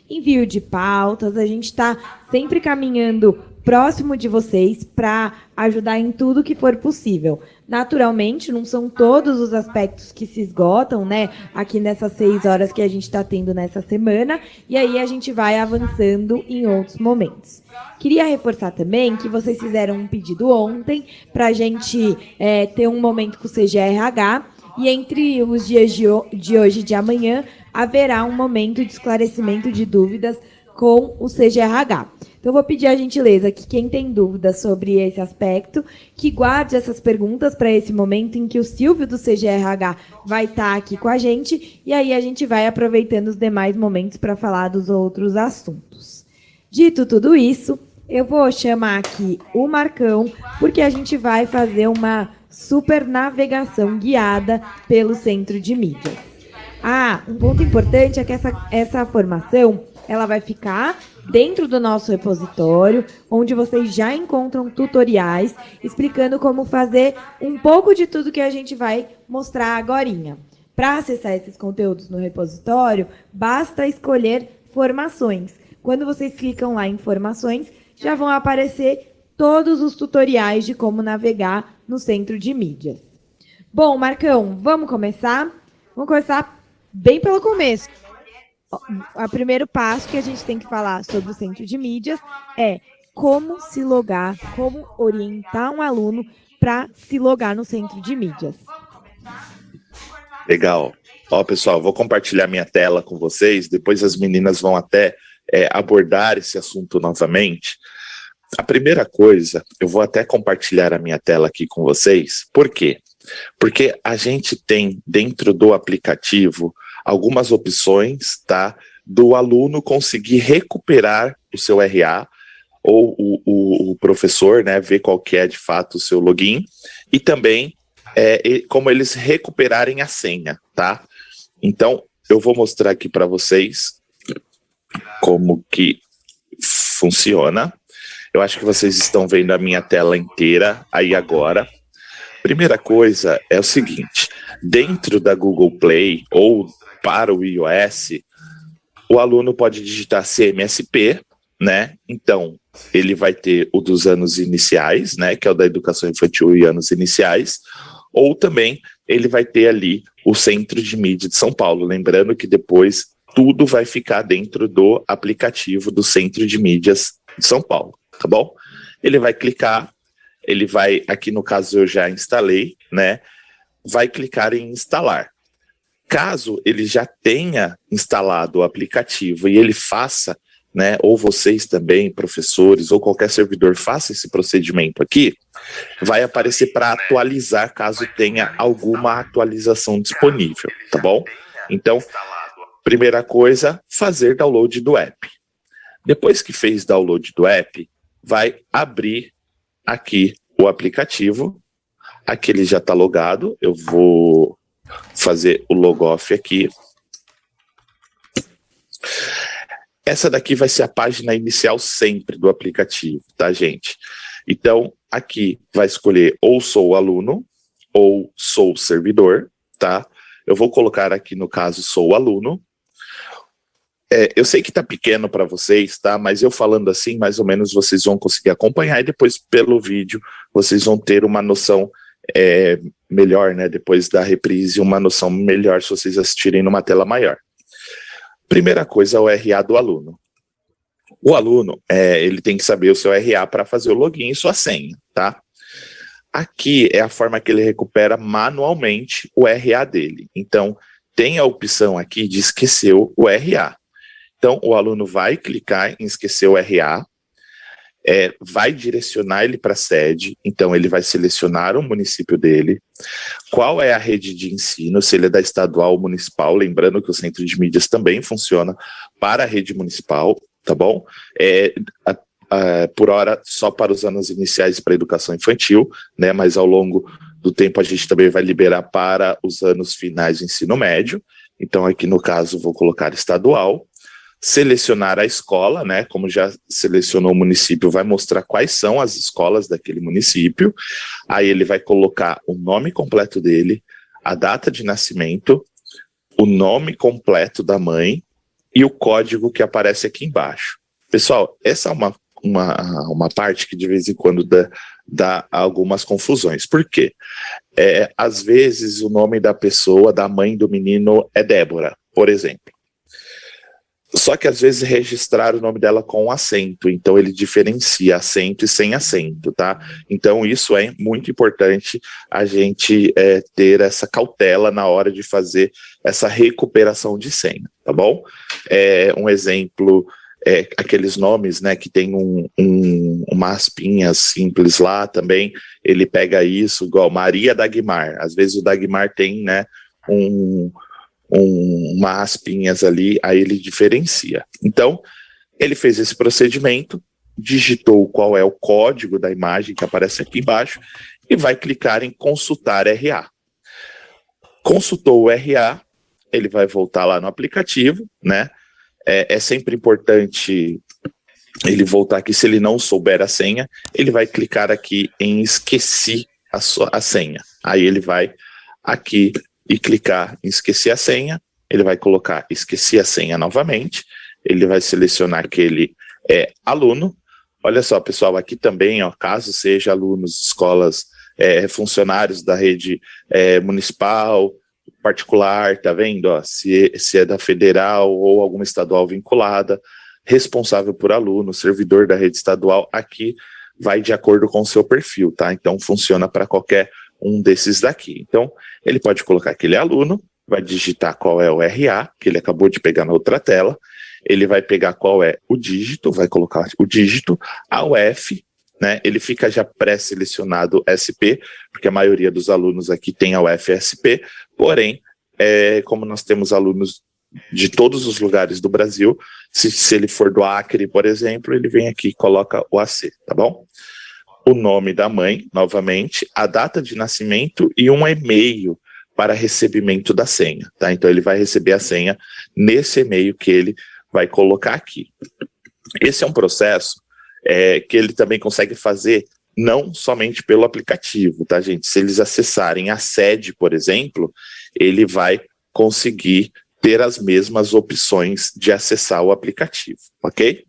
envio de pautas, a gente está sempre caminhando próximo de vocês para ajudar em tudo que for possível. Naturalmente, não são todos os aspectos que se esgotam, né? Aqui nessas 6 horas que a gente está tendo nessa semana, e aí a gente vai avançando em outros momentos. Queria reforçar também que vocês fizeram um pedido ontem para a gente ter um momento com o CGRH, e entre os dias de hoje e de amanhã haverá um momento de esclarecimento de dúvidas com o CGRH. Então, eu vou pedir a gentileza que quem tem dúvidas sobre esse aspecto, que guarde essas perguntas para esse momento em que o Silvio do CGRH vai estar aqui com a gente, e aí a gente vai aproveitando os demais momentos para falar dos outros assuntos. Dito tudo isso, eu vou chamar aqui o Marcão, porque a gente vai fazer uma super navegação guiada pelo Centro de Mídias. Um ponto importante é que essa formação ela vai ficar dentro do nosso repositório, onde vocês já encontram tutoriais explicando como fazer um pouco de tudo que a gente vai mostrar agorinha. Para acessar esses conteúdos no repositório, basta escolher formações. Quando vocês clicam lá em formações, já vão aparecer todos os tutoriais de como navegar no Centro de Mídias. Bom, Marcão, vamos começar? Vamos começar bem pelo começo. O primeiro passo que a gente tem que falar sobre o Centro de Mídias é como se logar, como orientar um aluno para se logar no Centro de Mídias. Legal. Pessoal, vou compartilhar minha tela com vocês, depois as meninas vão até abordar esse assunto novamente. A primeira coisa, eu vou até compartilhar a minha tela aqui com vocês. Por quê? Porque a gente tem dentro do aplicativo algumas opções, tá, do aluno conseguir recuperar o seu RA, ou o professor, né, ver qual que é de fato o seu login, e também como eles recuperarem a senha, tá? Então, eu vou mostrar aqui para vocês como que funciona. Eu acho que vocês estão vendo a minha tela inteira aí agora. Primeira coisa é o seguinte, dentro da Google Play ou para o iOS, o aluno pode digitar CMSP, né? Então, ele vai ter o dos anos iniciais, né? Que é o da educação infantil e anos iniciais, ou também ele vai ter ali o Centro de Mídia de São Paulo. Lembrando que depois tudo vai ficar dentro do aplicativo do Centro de Mídias de São Paulo, tá bom? Ele vai clicar, ele vai, aqui no caso eu já instalei, né? Vai clicar em instalar. Caso ele já tenha instalado o aplicativo e ele faça, né, ou vocês também, professores, ou qualquer servidor faça esse procedimento aqui, vai aparecer para atualizar caso tenha alguma atualização disponível, tá bom? Então, primeira coisa, fazer download do app. Depois que fez download do app, vai abrir aqui o aplicativo. Aqui ele já está logado, eu vou fazer o logoff aqui. Essa daqui vai ser a página inicial sempre do aplicativo, tá, gente? Então, aqui vai escolher ou sou aluno ou sou servidor, tá? Eu vou colocar aqui, no caso, sou aluno. Eu sei que tá pequeno para vocês, tá? Mas eu falando assim, mais ou menos vocês vão conseguir acompanhar e depois pelo vídeo vocês vão ter uma noção melhor, né? Depois da reprise, uma noção melhor se vocês assistirem numa tela maior. Primeira coisa é o RA do aluno. O aluno, ele tem que saber o seu RA para fazer o login e sua senha, tá? Aqui é a forma que ele recupera manualmente o RA dele. Então, tem a opção aqui de esquecer o RA. Então, o aluno vai clicar em esquecer o RA, vai direcionar ele para a sede, então ele vai selecionar o município dele, qual é a rede de ensino, se ele é da estadual ou municipal, lembrando que o Centro de Mídias também funciona para a rede municipal, tá bom? Por hora, só para os anos iniciais e para a educação infantil, né? Mas ao longo do tempo a gente também vai liberar para os anos finais do ensino médio, então aqui no caso vou colocar estadual. Selecionar a escola, né? Como já selecionou o município, vai mostrar quais são as escolas daquele município. Aí ele vai colocar o nome completo dele, a data de nascimento, o nome completo da mãe e o código que aparece aqui embaixo. Pessoal, essa é uma parte que de vez em quando dá algumas confusões. Por quê? Às vezes o nome da pessoa, da mãe do menino, é Débora, por exemplo. Só que às vezes registraram o nome dela com acento, então ele diferencia acento e sem acento, tá? Então isso é muito importante a gente ter essa cautela na hora de fazer essa recuperação de senha, tá bom? Um exemplo, aqueles nomes, né, que tem uma aspinha simples lá também, ele pega isso, igual Maria Dagmar, às vezes o Dagmar tem, né, umas aspinhas ali, aí ele diferencia. Então, ele fez esse procedimento, digitou qual é o código da imagem que aparece aqui embaixo e vai clicar em consultar RA. Consultou o RA, ele vai voltar lá no aplicativo, né? É sempre importante ele voltar aqui, se ele não souber a senha, ele vai clicar aqui em esqueci a senha. Aí ele vai aqui e clicar em esquecer a senha, ele vai colocar esqueci a senha novamente, ele vai selecionar que ele é aluno. Olha só, pessoal, aqui também, ó, caso seja alunos, escolas, funcionários da rede municipal, particular, tá vendo? Ó, se é da federal ou alguma estadual vinculada, responsável por aluno, servidor da rede estadual, aqui vai de acordo com o seu perfil, tá? Então funciona para qualquer um desses daqui. Então, ele pode colocar que ele é aluno, vai digitar qual é o RA, que ele acabou de pegar na outra tela, ele vai pegar qual é o dígito, vai colocar o dígito, a UF, né, ele fica já pré-selecionado SP, porque a maioria dos alunos aqui tem a UFSP, porém, como nós temos alunos de todos os lugares do Brasil, se ele for do Acre, por exemplo, ele vem aqui e coloca o AC, tá bom? O nome da mãe, novamente, a data de nascimento e um e-mail para recebimento da senha, tá? Então ele vai receber a senha nesse e-mail que ele vai colocar aqui. Esse é um processo que ele também consegue fazer não somente pelo aplicativo, tá, gente? Se eles acessarem a sede, por exemplo, ele vai conseguir ter as mesmas opções de acessar o aplicativo, ok?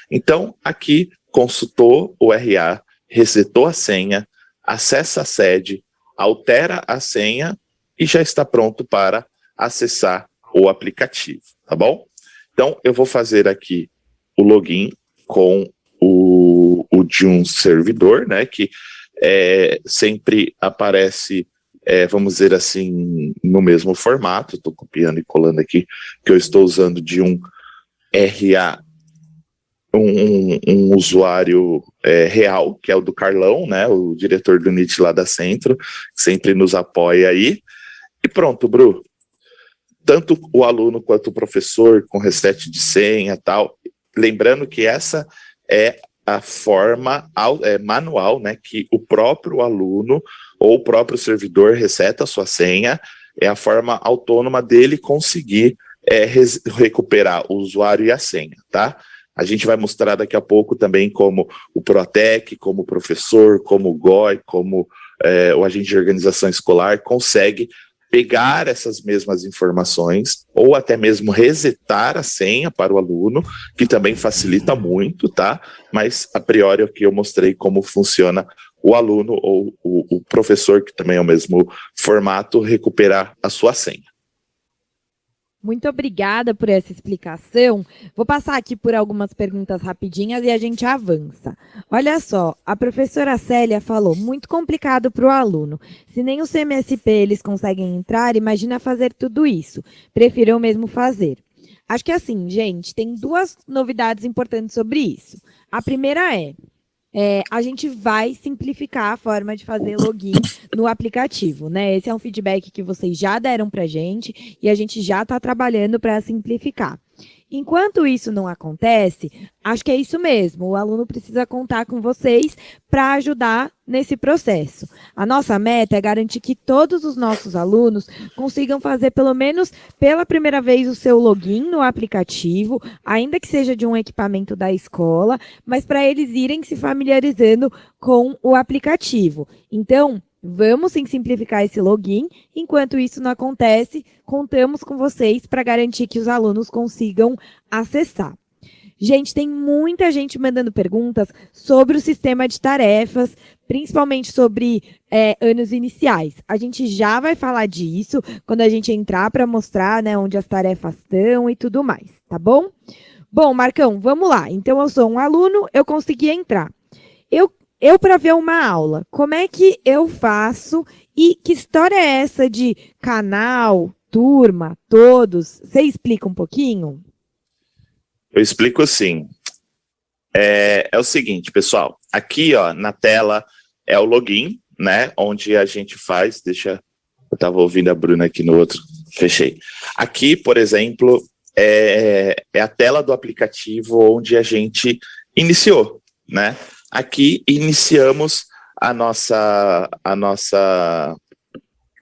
Então, aqui, consultou o RA, resetou a senha, acessa a sede, altera a senha e já está pronto para acessar o aplicativo, tá bom? Então, eu vou fazer aqui o login com o de um servidor, né, que sempre aparece, vamos dizer assim, no mesmo formato. Estou copiando e colando aqui, que eu estou usando de um RA, um usuário real, que é o do Carlão, né, o diretor do NIT lá da Centro, que sempre nos apoia aí. E pronto, Bru. Tanto o aluno quanto o professor com reset de senha e tal. Lembrando que essa é a forma manual, né, que o próprio aluno ou o próprio servidor reseta a sua senha, é a forma autônoma dele conseguir recuperar o usuário e a senha, tá? A gente vai mostrar daqui a pouco também como o Protec, como o professor, como o GOI, como o agente de organização escolar consegue pegar essas mesmas informações ou até mesmo resetar a senha para o aluno, que também facilita muito, tá? Mas a priori aqui eu mostrei como funciona o aluno ou o professor, que também é o mesmo formato, recuperar a sua senha. Muito obrigada por essa explicação. Vou passar aqui por algumas perguntas rapidinhas e a gente avança. Olha só, a professora Célia falou, muito complicado para o aluno. Se nem o CMSP eles conseguem entrar, imagina fazer tudo isso. Prefiro eu mesmo fazer. Acho que assim, gente, tem duas novidades importantes sobre isso. A primeira a gente vai simplificar a forma de fazer login no aplicativo, né? Esse é um feedback que vocês já deram para a gente e a gente já está trabalhando para simplificar. Enquanto isso não acontece, acho que é isso mesmo, o aluno precisa contar com vocês para ajudar nesse processo. A nossa meta é garantir que todos os nossos alunos consigam fazer pelo menos pela primeira vez o seu login no aplicativo, ainda que seja de um equipamento da escola, mas para eles irem se familiarizando com o aplicativo. Então, Vamos sim simplificar esse login. Enquanto isso não acontece, contamos com vocês para garantir que os alunos consigam acessar. Gente, tem muita gente mandando perguntas sobre o sistema de tarefas, principalmente sobre anos iniciais. A gente já vai falar disso quando a gente entrar para mostrar, né, onde as tarefas estão e tudo mais, tá bom? Bom, Marcão, vamos lá. Então, eu sou um aluno, eu consegui entrar. Eu para ver uma aula, como é que eu faço e que história é essa de canal, turma, todos? Você explica um pouquinho? Eu explico assim. É o seguinte, pessoal. Aqui, ó, na tela é o login, né? Onde a gente faz. Eu estava ouvindo a Bruna aqui no outro. Fechei. Aqui, por exemplo, é a tela do aplicativo onde a gente iniciou, né? Aqui iniciamos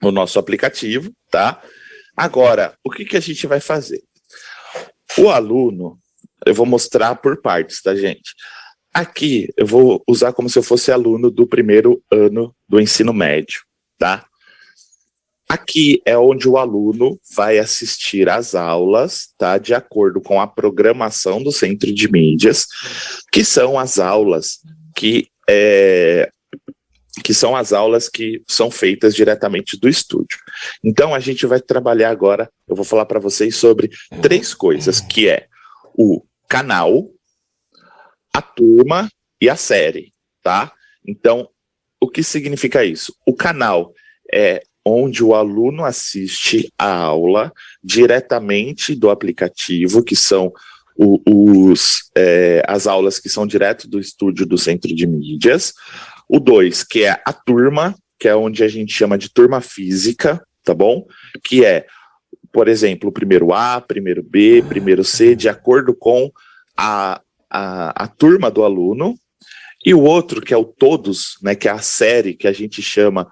o nosso aplicativo, tá? Agora, o que a gente vai fazer? O aluno, eu vou mostrar por partes, tá, gente? Aqui eu vou usar como se eu fosse aluno do primeiro ano do ensino médio, tá? Aqui é onde o aluno vai assistir às aulas, tá? De acordo com a programação do Centro de Mídias, que são as aulas que são feitas diretamente do estúdio. Então, a gente vai trabalhar agora, eu vou falar para vocês sobre 3 coisas, que é o canal, a turma e a série, tá? Então, o que significa isso? O canal é onde o aluno assiste a aula diretamente do aplicativo, que são as aulas que são direto do estúdio do Centro de Mídias. O 2, que é a turma, que é onde a gente chama de turma física, tá bom? Que é, por exemplo, o primeiro A, primeiro B, primeiro C, de acordo com a turma do aluno. E o outro, que é o todos, né, que é a série que a gente chama,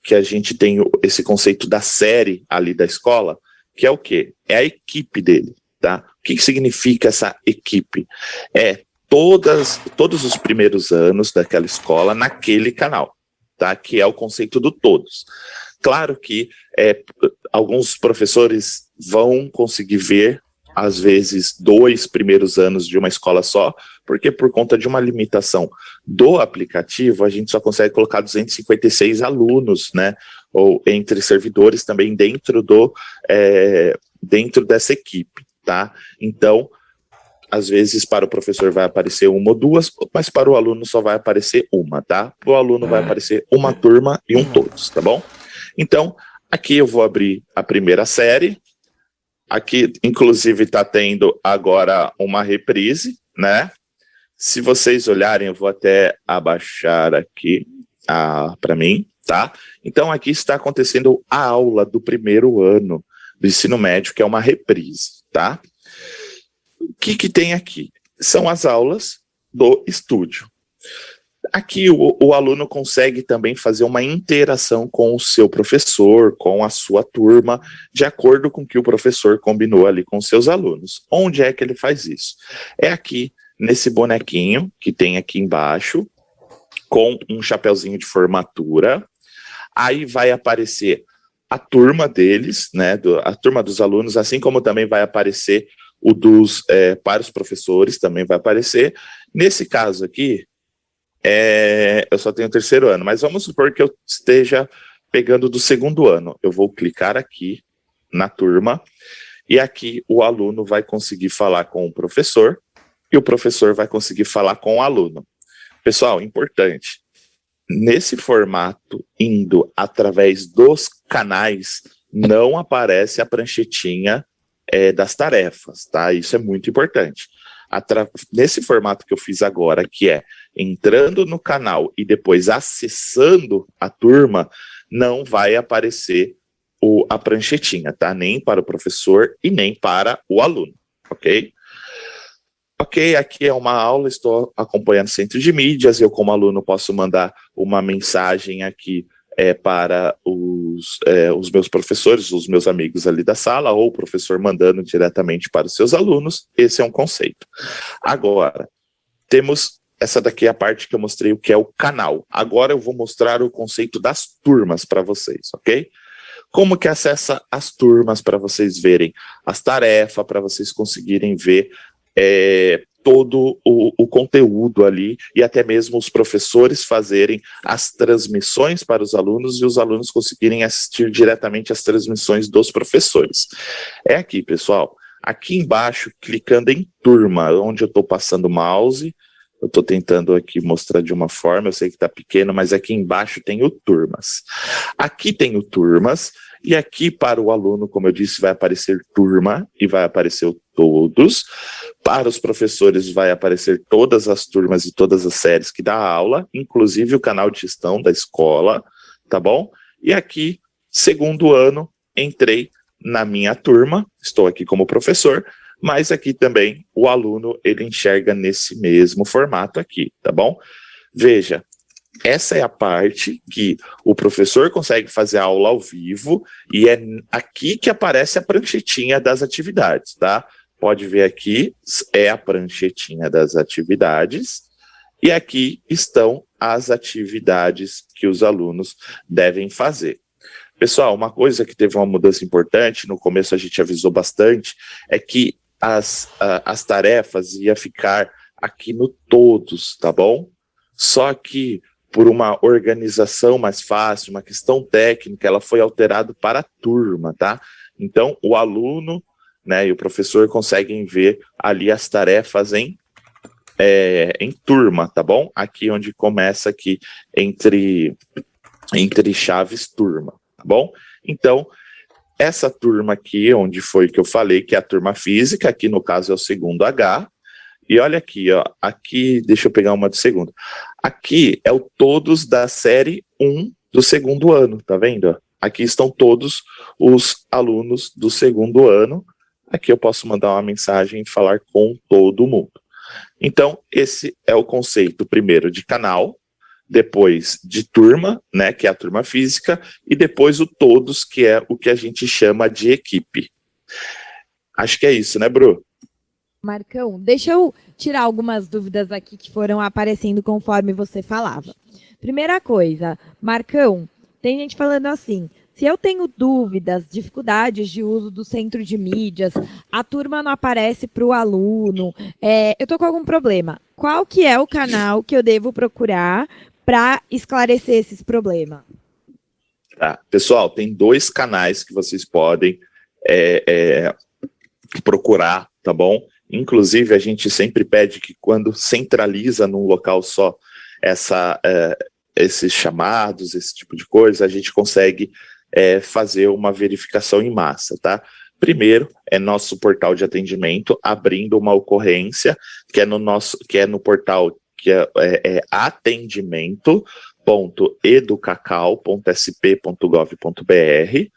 que a gente tem esse conceito da série ali da escola, que é o quê? É a equipe dele, tá? O que significa essa equipe? É todos os primeiros anos daquela escola naquele canal, tá? Que é o conceito do todos. Claro que alguns professores vão conseguir ver, às vezes, 2 primeiros anos de uma escola só, porque por conta de uma limitação do aplicativo, a gente só consegue colocar 256 alunos, né? Ou entre servidores também dentro dessa equipe, tá? Então, às vezes, para o professor vai aparecer 1 ou 2, mas para o aluno só vai aparecer 1, tá? Para o aluno vai aparecer uma turma e um todos, tá bom? Então, aqui eu vou abrir a primeira série. Aqui, inclusive, está tendo agora uma reprise, né? Se vocês olharem, eu vou até abaixar aqui para mim, tá? Então, aqui está acontecendo a aula do primeiro ano do ensino médio, que é uma reprise, tá? O que tem aqui? São as aulas do estúdio. Aqui o aluno consegue também fazer uma interação com o seu professor, com a sua turma, de acordo com o que o professor combinou ali com os seus alunos. Onde é que ele faz isso? É aqui, nesse bonequinho que tem aqui embaixo, com um chapeuzinho de formatura. Aí vai aparecer a turma deles, né, a turma dos alunos, assim como também vai aparecer o para os professores, também vai aparecer. Nesse caso aqui, eu só tenho o terceiro ano, mas vamos supor que eu esteja pegando do segundo ano. Eu vou clicar aqui na turma, e aqui o aluno vai conseguir falar com o professor, e o professor vai conseguir falar com o aluno. Pessoal, importante, nesse formato, indo através dos canais, não aparece a pranchetinha das tarefas, tá? Isso é muito importante. Nesse formato que eu fiz agora, que é entrando no canal e depois acessando a turma, não vai aparecer a pranchetinha, tá? Nem para o professor e nem para o aluno, ok? Ok, aqui é uma aula, estou acompanhando o Centro de Mídias, eu como aluno posso mandar uma mensagem aqui para os meus professores, os meus amigos ali da sala, ou o professor mandando diretamente para os seus alunos. Esse é um conceito. Agora, temos essa daqui é a parte que eu mostrei o que é o canal. Agora eu vou mostrar o conceito das turmas para vocês, ok? Como que acessa as turmas para vocês verem as tarefas, para vocês conseguirem ver todo o conteúdo ali e até mesmo os professores fazerem as transmissões para os alunos e os alunos conseguirem assistir diretamente às transmissões dos professores. É aqui, pessoal. Aqui embaixo, clicando em turma, onde eu estou passando o mouse, eu estou tentando aqui mostrar de uma forma, eu sei que está pequeno, mas aqui embaixo tem o turmas. Aqui tem o turmas, e aqui para o aluno, como eu disse, vai aparecer turma e vai aparecer o todos. Para os professores vai aparecer todas as turmas e todas as séries que dá aula, inclusive o canal de gestão da escola, tá bom? E aqui, segundo ano, entrei na minha turma, estou aqui como professor, mas aqui também o aluno, ele enxerga nesse mesmo formato aqui, tá bom? Veja, essa é a parte que o professor consegue fazer a aula ao vivo e é aqui que aparece a pranchetinha das atividades, tá? Pode ver aqui, é a pranchetinha das atividades e aqui estão as atividades que os alunos devem fazer. Pessoal, uma coisa que teve uma mudança importante, no começo a gente avisou bastante, é que as tarefas ia ficar aqui no todos, tá bom? Só que por uma organização mais fácil, uma questão técnica, ela foi alterada para a turma, tá? Então, o aluno, né, e o professor conseguem ver ali as tarefas em turma, tá bom? Aqui onde começa aqui entre chaves turma, tá bom? Então, essa turma aqui, onde foi que eu falei que é a turma física, aqui no caso é o segundo H, e olha aqui, ó, aqui, deixa eu pegar uma do segundo. Aqui é o todos da série 1 do segundo ano, tá vendo? Aqui estão todos os alunos do segundo ano. Aqui eu posso mandar uma mensagem e falar com todo mundo. Então, esse é o conceito, primeiro, de canal, depois de turma, né, que é a turma física, e depois o todos, que é o que a gente chama de equipe. Acho que é isso, né, Bru? Marcão, deixa eu tirar algumas dúvidas aqui que foram aparecendo conforme você falava. Primeira coisa, Marcão, tem gente falando assim, se eu tenho dúvidas, dificuldades de uso do centro de mídias, a turma não aparece para o aluno, eu estou com algum problema. Qual que é o canal que eu devo procurar para esclarecer esses problemas? Tá. Pessoal, tem 2 canais que vocês podem procurar, tá bom? Inclusive, a gente sempre pede que quando centraliza num local só esses chamados, esse tipo de coisa, a gente consegue fazer uma verificação em massa, tá? Primeiro, é nosso portal de atendimento, abrindo uma ocorrência, que é no portal que é atendimento.educacau.sp.gov.br,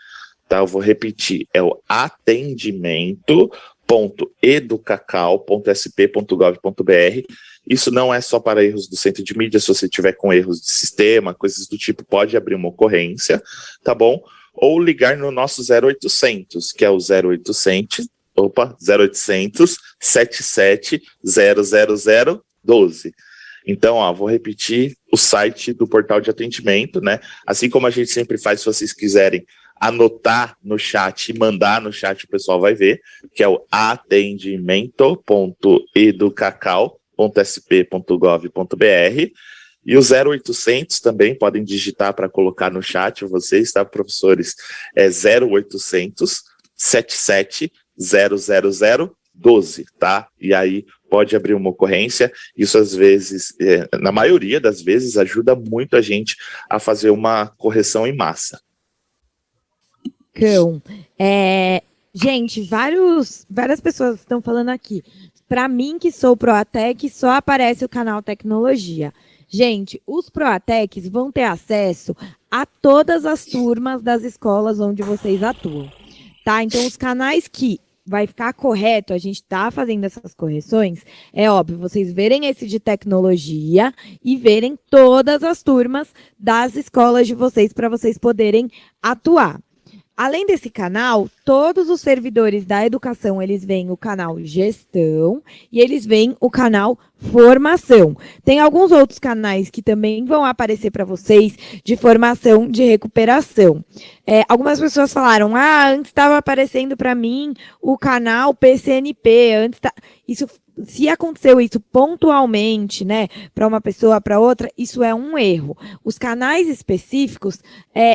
tá? Eu vou repetir, é o atendimento.educacau.sp.gov.br. Isso não é só para erros do centro de mídia, se você tiver com erros de sistema, coisas do tipo, pode abrir uma ocorrência, tá bom? Ou ligar no nosso 0800, que é o 0800 77 00012. Então, ó, vou repetir o site do portal de atendimento, né? Assim como a gente sempre faz, se vocês quiserem anotar no chat e mandar no chat, o pessoal vai ver, que é o atendimento.educacau.sp.gov.br. E o 0800 também podem digitar para colocar no chat, vocês, tá, professores? É 0800 77 00012, tá? E aí pode abrir uma ocorrência. Isso às vezes, na maioria das vezes, ajuda muito a gente a fazer uma correção em massa. Gente, várias pessoas estão falando aqui. Para mim, que sou Proatec, só aparece o canal Tecnologia. Gente, os Proatecs vão ter acesso a todas as turmas das escolas onde vocês atuam, tá? Então, os canais que vai ficar correto, a gente está fazendo essas correções, é óbvio, vocês verem esse de tecnologia e verem todas as turmas das escolas de vocês para vocês poderem atuar. Além desse canal, todos os servidores da educação, eles veem o canal gestão e eles veem o canal formação. Tem alguns outros canais que também vão aparecer para vocês de formação de recuperação. Algumas pessoas falaram, antes estava aparecendo para mim o canal PCNP, se aconteceu isso pontualmente, né, para uma pessoa, para outra, isso é um erro. Os canais específicos,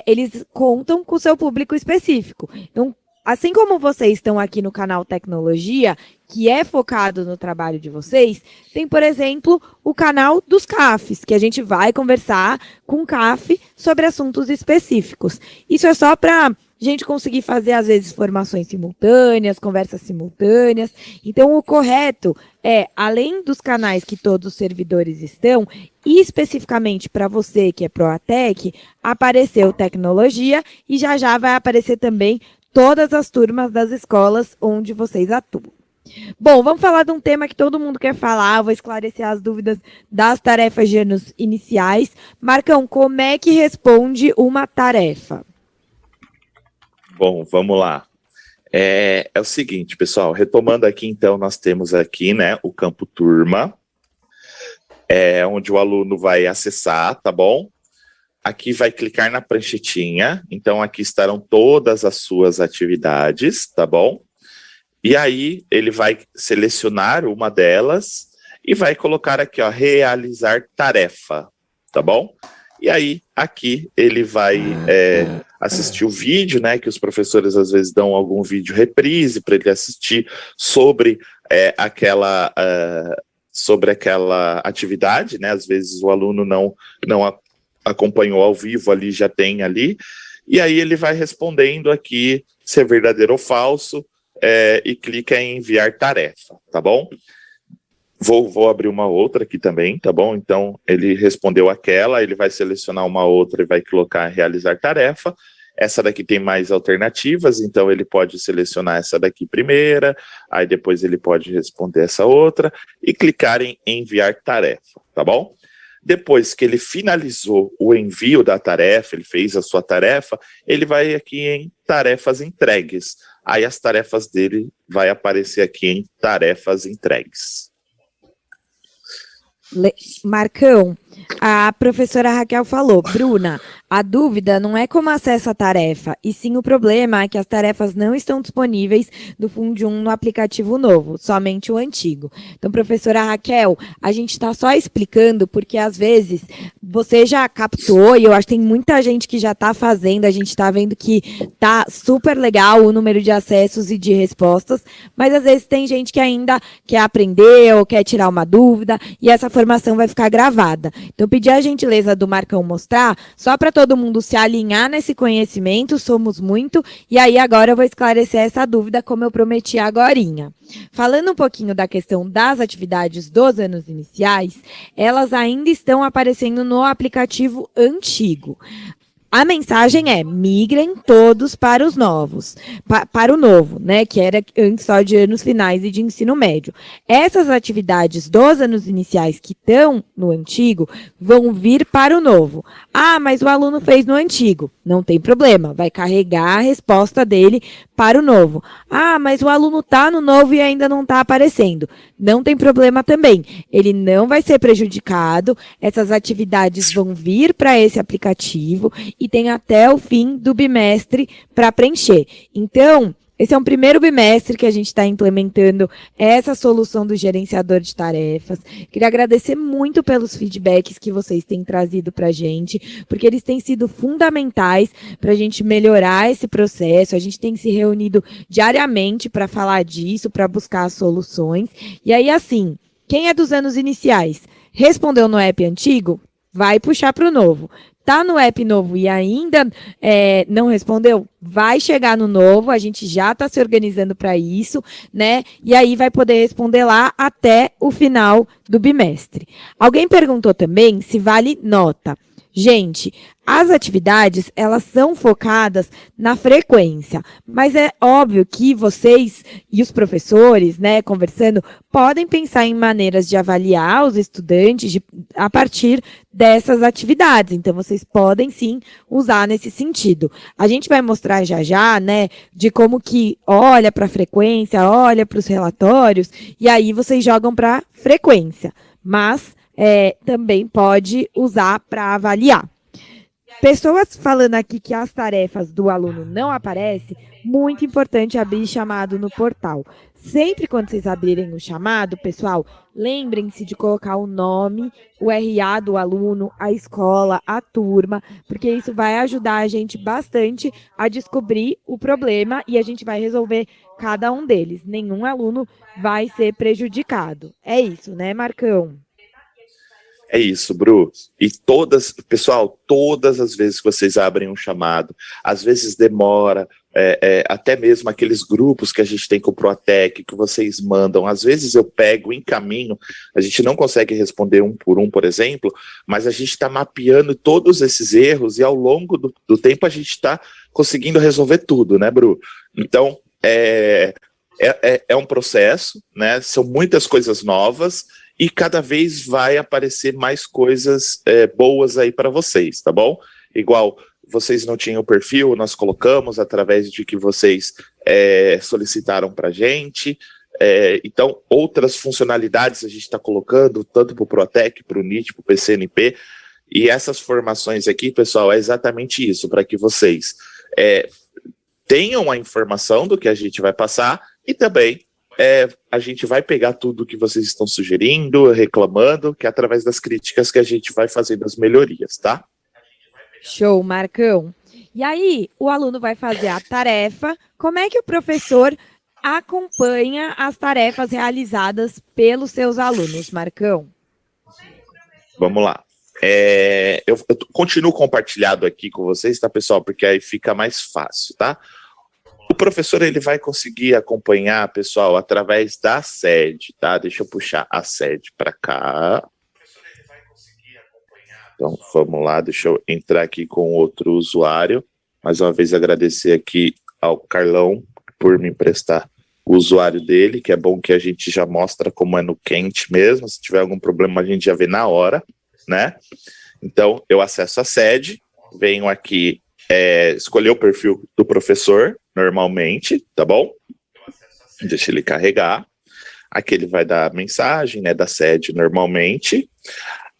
eles contam com o seu público específico. Então, assim como vocês estão aqui no canal Tecnologia, que é focado no trabalho de vocês, tem, por exemplo, o canal dos CAFs, que a gente vai conversar com o CAF sobre assuntos específicos. Isso é só para gente conseguir fazer, às vezes, formações simultâneas, conversas simultâneas. Então, o correto é, além dos canais que todos os servidores estão, e especificamente para você que é Proatec, apareceu Tecnologia e já vai aparecer também todas as turmas das escolas onde vocês atuam. Bom, vamos falar de um tema que todo mundo quer falar, vou esclarecer as dúvidas das tarefas de anos iniciais. Marcão, como é que responde uma tarefa? Bom, vamos lá. É o seguinte, pessoal, retomando aqui, então, nós temos aqui, né, o campo turma, onde o aluno vai acessar, tá bom? Aqui vai clicar na pranchetinha, então aqui estarão todas as suas atividades, tá bom? E aí ele vai selecionar uma delas e vai colocar aqui, ó, realizar tarefa, tá bom? E aí, aqui, ele vai assistir o vídeo, né, que os professores às vezes dão algum vídeo reprise para ele assistir sobre aquela atividade, né, às vezes o aluno não acompanhou ao vivo ali, já tem ali, e aí ele vai respondendo aqui se é verdadeiro ou falso, e clica em enviar tarefa, tá bom? Vou abrir uma outra aqui também, tá bom? Então, ele respondeu aquela, ele vai selecionar uma outra e vai colocar realizar tarefa. Essa daqui tem mais alternativas, então ele pode selecionar essa daqui primeira, aí depois ele pode responder essa outra e clicar em enviar tarefa, tá bom? Depois que ele finalizou o envio da tarefa, ele fez a sua tarefa, ele vai aqui em tarefas entregues. Aí as tarefas dele vai aparecer aqui em tarefas entregues. Marcão, a professora Raquel falou, Bruna, a dúvida não é como acessa a tarefa, e sim o problema é que as tarefas não estão disponíveis do Fundium no aplicativo novo, somente o antigo. Então, professora Raquel, a gente está só explicando porque, às vezes, você já captou, e eu acho que tem muita gente que já está fazendo, a gente está vendo que está super legal o número de acessos e de respostas, mas, às vezes, tem gente que ainda quer aprender ou quer tirar uma dúvida, e essa formação vai ficar gravada. Então, pedi a gentileza do Marcão mostrar, só para todo mundo se alinhar nesse conhecimento, somos muito, e aí agora eu vou esclarecer essa dúvida, como eu prometi agorinha. Falando um pouquinho da questão das atividades dos anos iniciais, elas ainda estão aparecendo no aplicativo antigo. A mensagem é, migrem todos para os novos, para o novo, né, que era antes só de anos finais e de ensino médio. Essas atividades dos anos iniciais que estão no antigo vão vir para o novo. Mas o aluno fez no antigo. Não tem problema, vai carregar a resposta dele para o novo. Mas o aluno está no novo e ainda não está aparecendo. Não tem problema também. Ele não vai ser prejudicado, essas atividades vão vir para esse aplicativo e tem até o fim do bimestre para preencher. Então, esse é um primeiro bimestre que a gente está implementando essa solução do gerenciador de tarefas. Queria agradecer muito pelos feedbacks que vocês têm trazido para a gente, porque eles têm sido fundamentais para a gente melhorar esse processo. A gente tem se reunido diariamente para falar disso, para buscar soluções. E aí, assim, quem é dos anos iniciais respondeu no app antigo, vai puxar para o novo. Tá no app novo e ainda não respondeu, vai chegar no novo, a gente já está se organizando para isso, né? E aí vai poder responder lá até o final do bimestre. Alguém perguntou também se vale nota. Gente, as atividades, elas são focadas na frequência, mas é óbvio que vocês e os professores, né, conversando, podem pensar em maneiras de avaliar os estudantes a partir dessas atividades. Então, vocês podem, sim, usar nesse sentido. A gente vai mostrar já, né, de como que olha para a frequência, olha para os relatórios, e aí vocês jogam para frequência. Mas também pode usar para avaliar. Pessoas falando aqui que as tarefas do aluno não aparecem, muito importante abrir chamado no portal. Sempre quando vocês abrirem o chamado, pessoal, lembrem-se de colocar o nome, o RA do aluno, a escola, a turma, porque isso vai ajudar a gente bastante a descobrir o problema e a gente vai resolver cada um deles. Nenhum aluno vai ser prejudicado. É isso, né, Marcão? É isso, Bru. E pessoal, todas as vezes que vocês abrem um chamado, às vezes demora, até mesmo aqueles grupos que a gente tem com o Proatec, que vocês mandam, às vezes eu pego em caminho, a gente não consegue responder um, por exemplo, mas a gente está mapeando todos esses erros e ao longo do tempo a gente está conseguindo resolver tudo, né, Bru? Então, é um processo, né? São muitas coisas novas, e cada vez vai aparecer mais coisas boas aí para vocês, tá bom? Igual, vocês não tinham perfil, nós colocamos através de que vocês solicitaram para a gente. Então, outras funcionalidades a gente está colocando, tanto para o Proatec, para o NIT, para o PCNP, e essas formações aqui, pessoal, é exatamente isso, para que vocês tenham a informação do que a gente vai passar e também a gente vai pegar tudo que vocês estão sugerindo, reclamando, que é através das críticas que a gente vai fazendo as melhorias, tá? Show, Marcão. E aí, o aluno vai fazer a tarefa. Como é que o professor acompanha as tarefas realizadas pelos seus alunos, Marcão? Vamos lá. Eu continuo compartilhado aqui com vocês, tá, pessoal? Porque aí fica mais fácil, tá? O professor ele vai conseguir acompanhar, pessoal, através da sede, tá? Deixa eu puxar a sede para cá. Então, vamos lá, deixa eu entrar aqui com outro usuário. Mais uma vez, agradecer aqui ao Carlão por me emprestar o usuário dele, que é bom que a gente já mostra como é no quente mesmo. Se tiver algum problema, a gente já vê na hora, né? Então, eu acesso a sede, venho aqui escolher o perfil do professor, normalmente, tá bom? Deixa ele carregar. Aqui ele vai dar a mensagem, né, da sede, normalmente.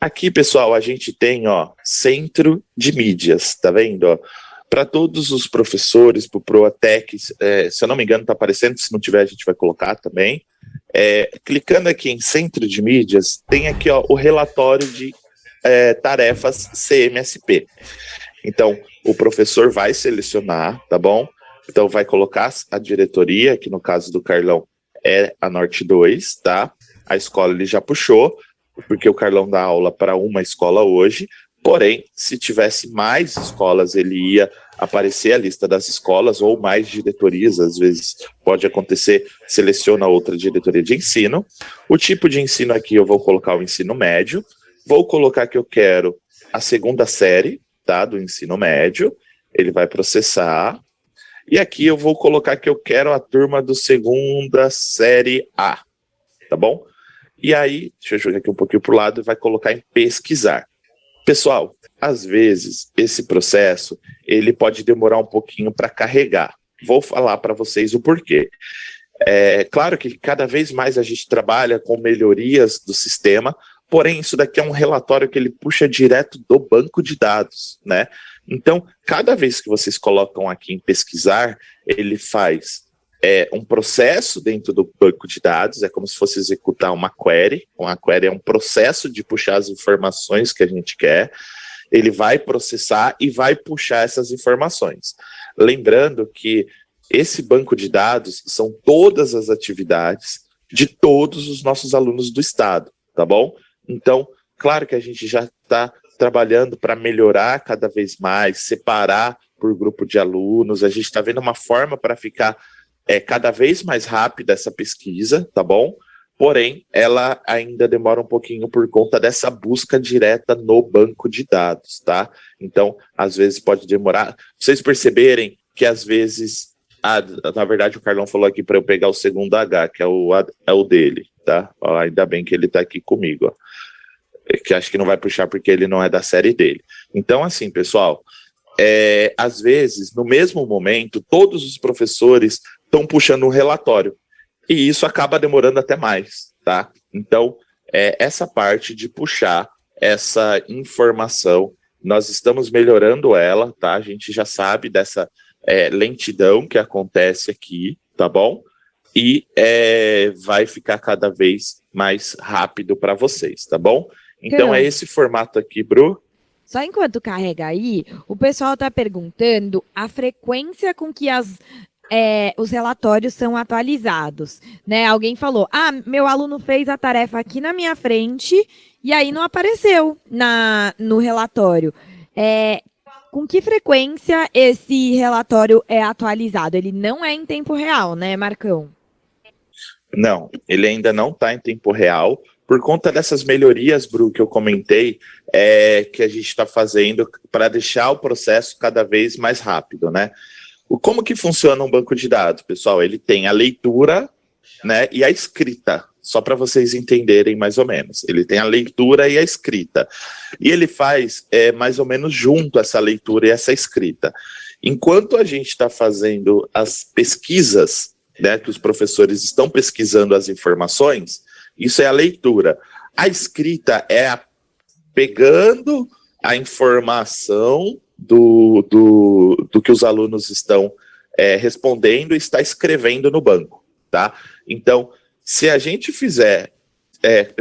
Aqui, pessoal, a gente tem, ó, centro de mídias, tá vendo, ó? Para todos os professores, para o Proatec, se eu não me engano, tá aparecendo, se não tiver, a gente vai colocar também. Clicando aqui em centro de mídias, tem aqui, ó, o relatório de tarefas CMSP. Então, o professor vai selecionar, tá bom? Então, vai colocar a diretoria, que no caso do Carlão é a Norte 2, tá? A escola ele já puxou, porque o Carlão dá aula para uma escola hoje, porém, se tivesse mais escolas, ele ia aparecer a lista das escolas, ou mais diretorias, às vezes pode acontecer, seleciona outra diretoria de ensino. O tipo de ensino aqui eu vou colocar o ensino médio, vou colocar que eu quero a segunda série, tá, do ensino médio, ele vai processar, e aqui eu vou colocar que eu quero a turma do segunda série A, tá bom? E aí, deixa eu jogar aqui um pouquinho para o lado, vai colocar em pesquisar. Pessoal, às vezes, esse processo, ele pode demorar um pouquinho para carregar. Vou falar para vocês o porquê. Claro que cada vez mais a gente trabalha com melhorias do sistema, porém, isso daqui é um relatório que ele puxa direto do banco de dados, né? Então, cada vez que vocês colocam aqui em pesquisar, ele faz um processo dentro do banco de dados, é como se fosse executar uma query. Uma query é um processo de puxar as informações que a gente quer. Ele vai processar e vai puxar essas informações. Lembrando que esse banco de dados são todas as atividades de todos os nossos alunos do estado, tá bom? Então, claro que a gente já está trabalhando para melhorar cada vez mais, separar por grupo de alunos, a gente está vendo uma forma para ficar cada vez mais rápida essa pesquisa, tá bom? porém, ela ainda demora um pouquinho por conta dessa busca direta no banco de dados, tá? Então, às vezes pode demorar. Vocês perceberem que às vezes, na verdade, o Carlão falou aqui para eu pegar o segundo H, que é o dele, tá? Ó, ainda bem que ele está aqui comigo, ó. Que acho que não vai puxar porque ele não é da série dele. Então, assim, pessoal, às vezes, no mesmo momento, todos os professores estão puxando um relatório. E isso acaba demorando até mais, tá? Então, essa parte de puxar essa informação, nós estamos melhorando ela, tá? A gente já sabe dessa lentidão que acontece aqui, tá bom? E vai ficar cada vez mais rápido para vocês, tá bom? Então, é esse formato aqui, Bru. Só enquanto carrega aí, o pessoal está perguntando a frequência com que os relatórios são atualizados, né? Alguém falou, meu aluno fez a tarefa aqui na minha frente e aí não apareceu no relatório. Com que frequência esse relatório é atualizado? Ele não é em tempo real, né, Marcão? Não, ele ainda não está em tempo real, por conta dessas melhorias, Bru, que eu comentei, que a gente está fazendo para deixar o processo cada vez mais rápido, né? Como que funciona um banco de dados, pessoal? Ele tem a leitura, né, e a escrita, só para vocês entenderem mais ou menos. Ele tem a leitura e a escrita. E ele faz mais ou menos junto essa leitura e essa escrita. Enquanto a gente está fazendo as pesquisas, né, que os professores estão pesquisando as informações, isso é a leitura. A escrita é pegando a informação do que os alunos estão respondendo e está escrevendo no banco, tá? Então, se a gente fizer,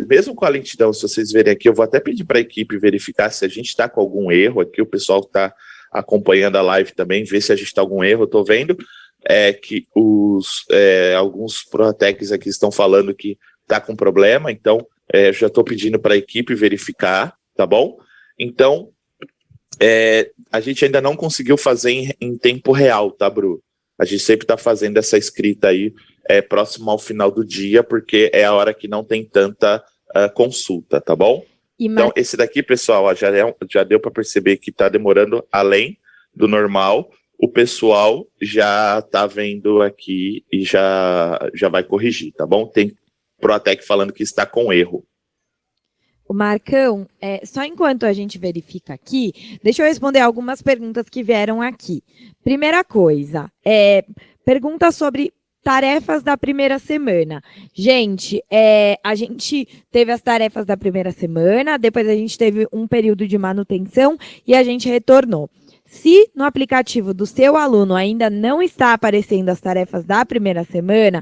mesmo com a lentidão, se vocês verem aqui, eu vou até pedir para a equipe verificar se a gente está com algum erro aqui, o pessoal está acompanhando a live também, ver se a gente está com algum erro. Eu estou vendo que alguns Protecs aqui estão falando que está com problema, então já estou pedindo para a equipe verificar, tá bom? Então, a gente ainda não conseguiu fazer em tempo real, tá, Bru? A gente sempre está fazendo essa escrita aí próximo ao final do dia, porque é a hora que não tem tanta consulta, tá bom? Então, esse daqui, pessoal, ó, já deu para perceber que está demorando além do normal. O pessoal já está vendo aqui e já vai corrigir, tá bom? Tem Proatec falando que está com erro. O Marcão, só enquanto a gente verifica aqui, deixa eu responder algumas perguntas que vieram aqui. Primeira coisa, pergunta sobre tarefas da primeira semana. Gente, a gente teve as tarefas da primeira semana, depois a gente teve um período de manutenção e a gente retornou. Se no aplicativo do seu aluno ainda não está aparecendo as tarefas da primeira semana,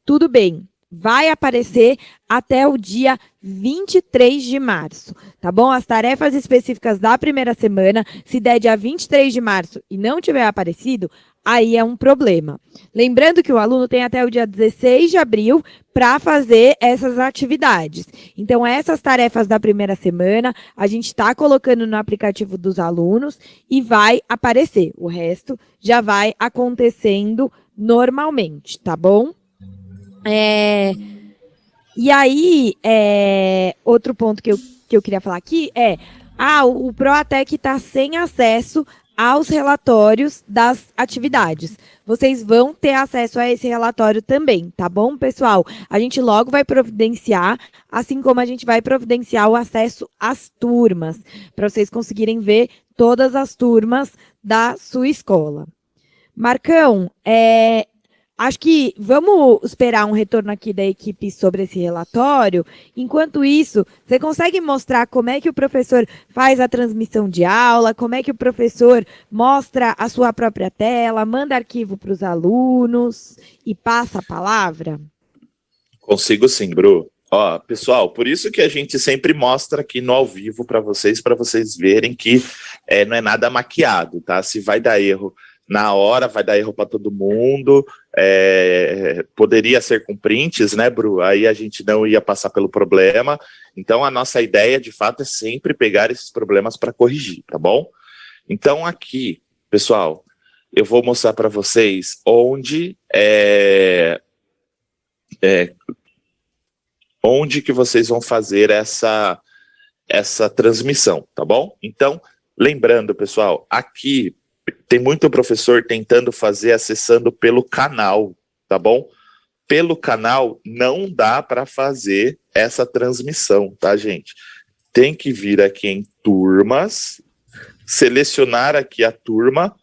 tudo bem. Vai aparecer até o dia 23 de março, tá bom? As tarefas específicas da primeira semana, se der dia 23 de março e não tiver aparecido, aí é um problema. Lembrando que o aluno tem até o dia 16 de abril para fazer essas atividades. Então, essas tarefas da primeira semana, a gente está colocando no aplicativo dos alunos e vai aparecer. O resto já vai acontecendo normalmente, tá bom? E aí, outro ponto que eu queria falar aqui o Proatec está sem acesso aos relatórios das atividades. Vocês vão ter acesso a esse relatório também, tá bom, pessoal? A gente logo vai providenciar, assim como a gente vai providenciar o acesso às turmas, para vocês conseguirem ver todas as turmas da sua escola. Marcão, acho que vamos esperar um retorno aqui da equipe sobre esse relatório. Enquanto isso, você consegue mostrar como é que o professor faz a transmissão de aula, como é que o professor mostra a sua própria tela, manda arquivo para os alunos e passa a palavra? Consigo sim, Bru. Ó, pessoal, por isso que a gente sempre mostra aqui no ao vivo para vocês verem que não é nada maquiado, tá? Se vai dar erro na hora, vai dar erro para todo mundo, poderia ser com prints, né, Bru? Aí a gente não ia passar pelo problema. Então, a nossa ideia, de fato, é sempre pegar esses problemas para corrigir, tá bom? Então, aqui, pessoal, eu vou mostrar para vocês onde onde que vocês vão fazer essa transmissão, tá bom? Então, lembrando, pessoal, aqui tem muito professor tentando fazer acessando pelo canal, tá bom? Pelo canal não dá para fazer essa transmissão, tá, gente? Tem que vir aqui em turmas, selecionar aqui a turma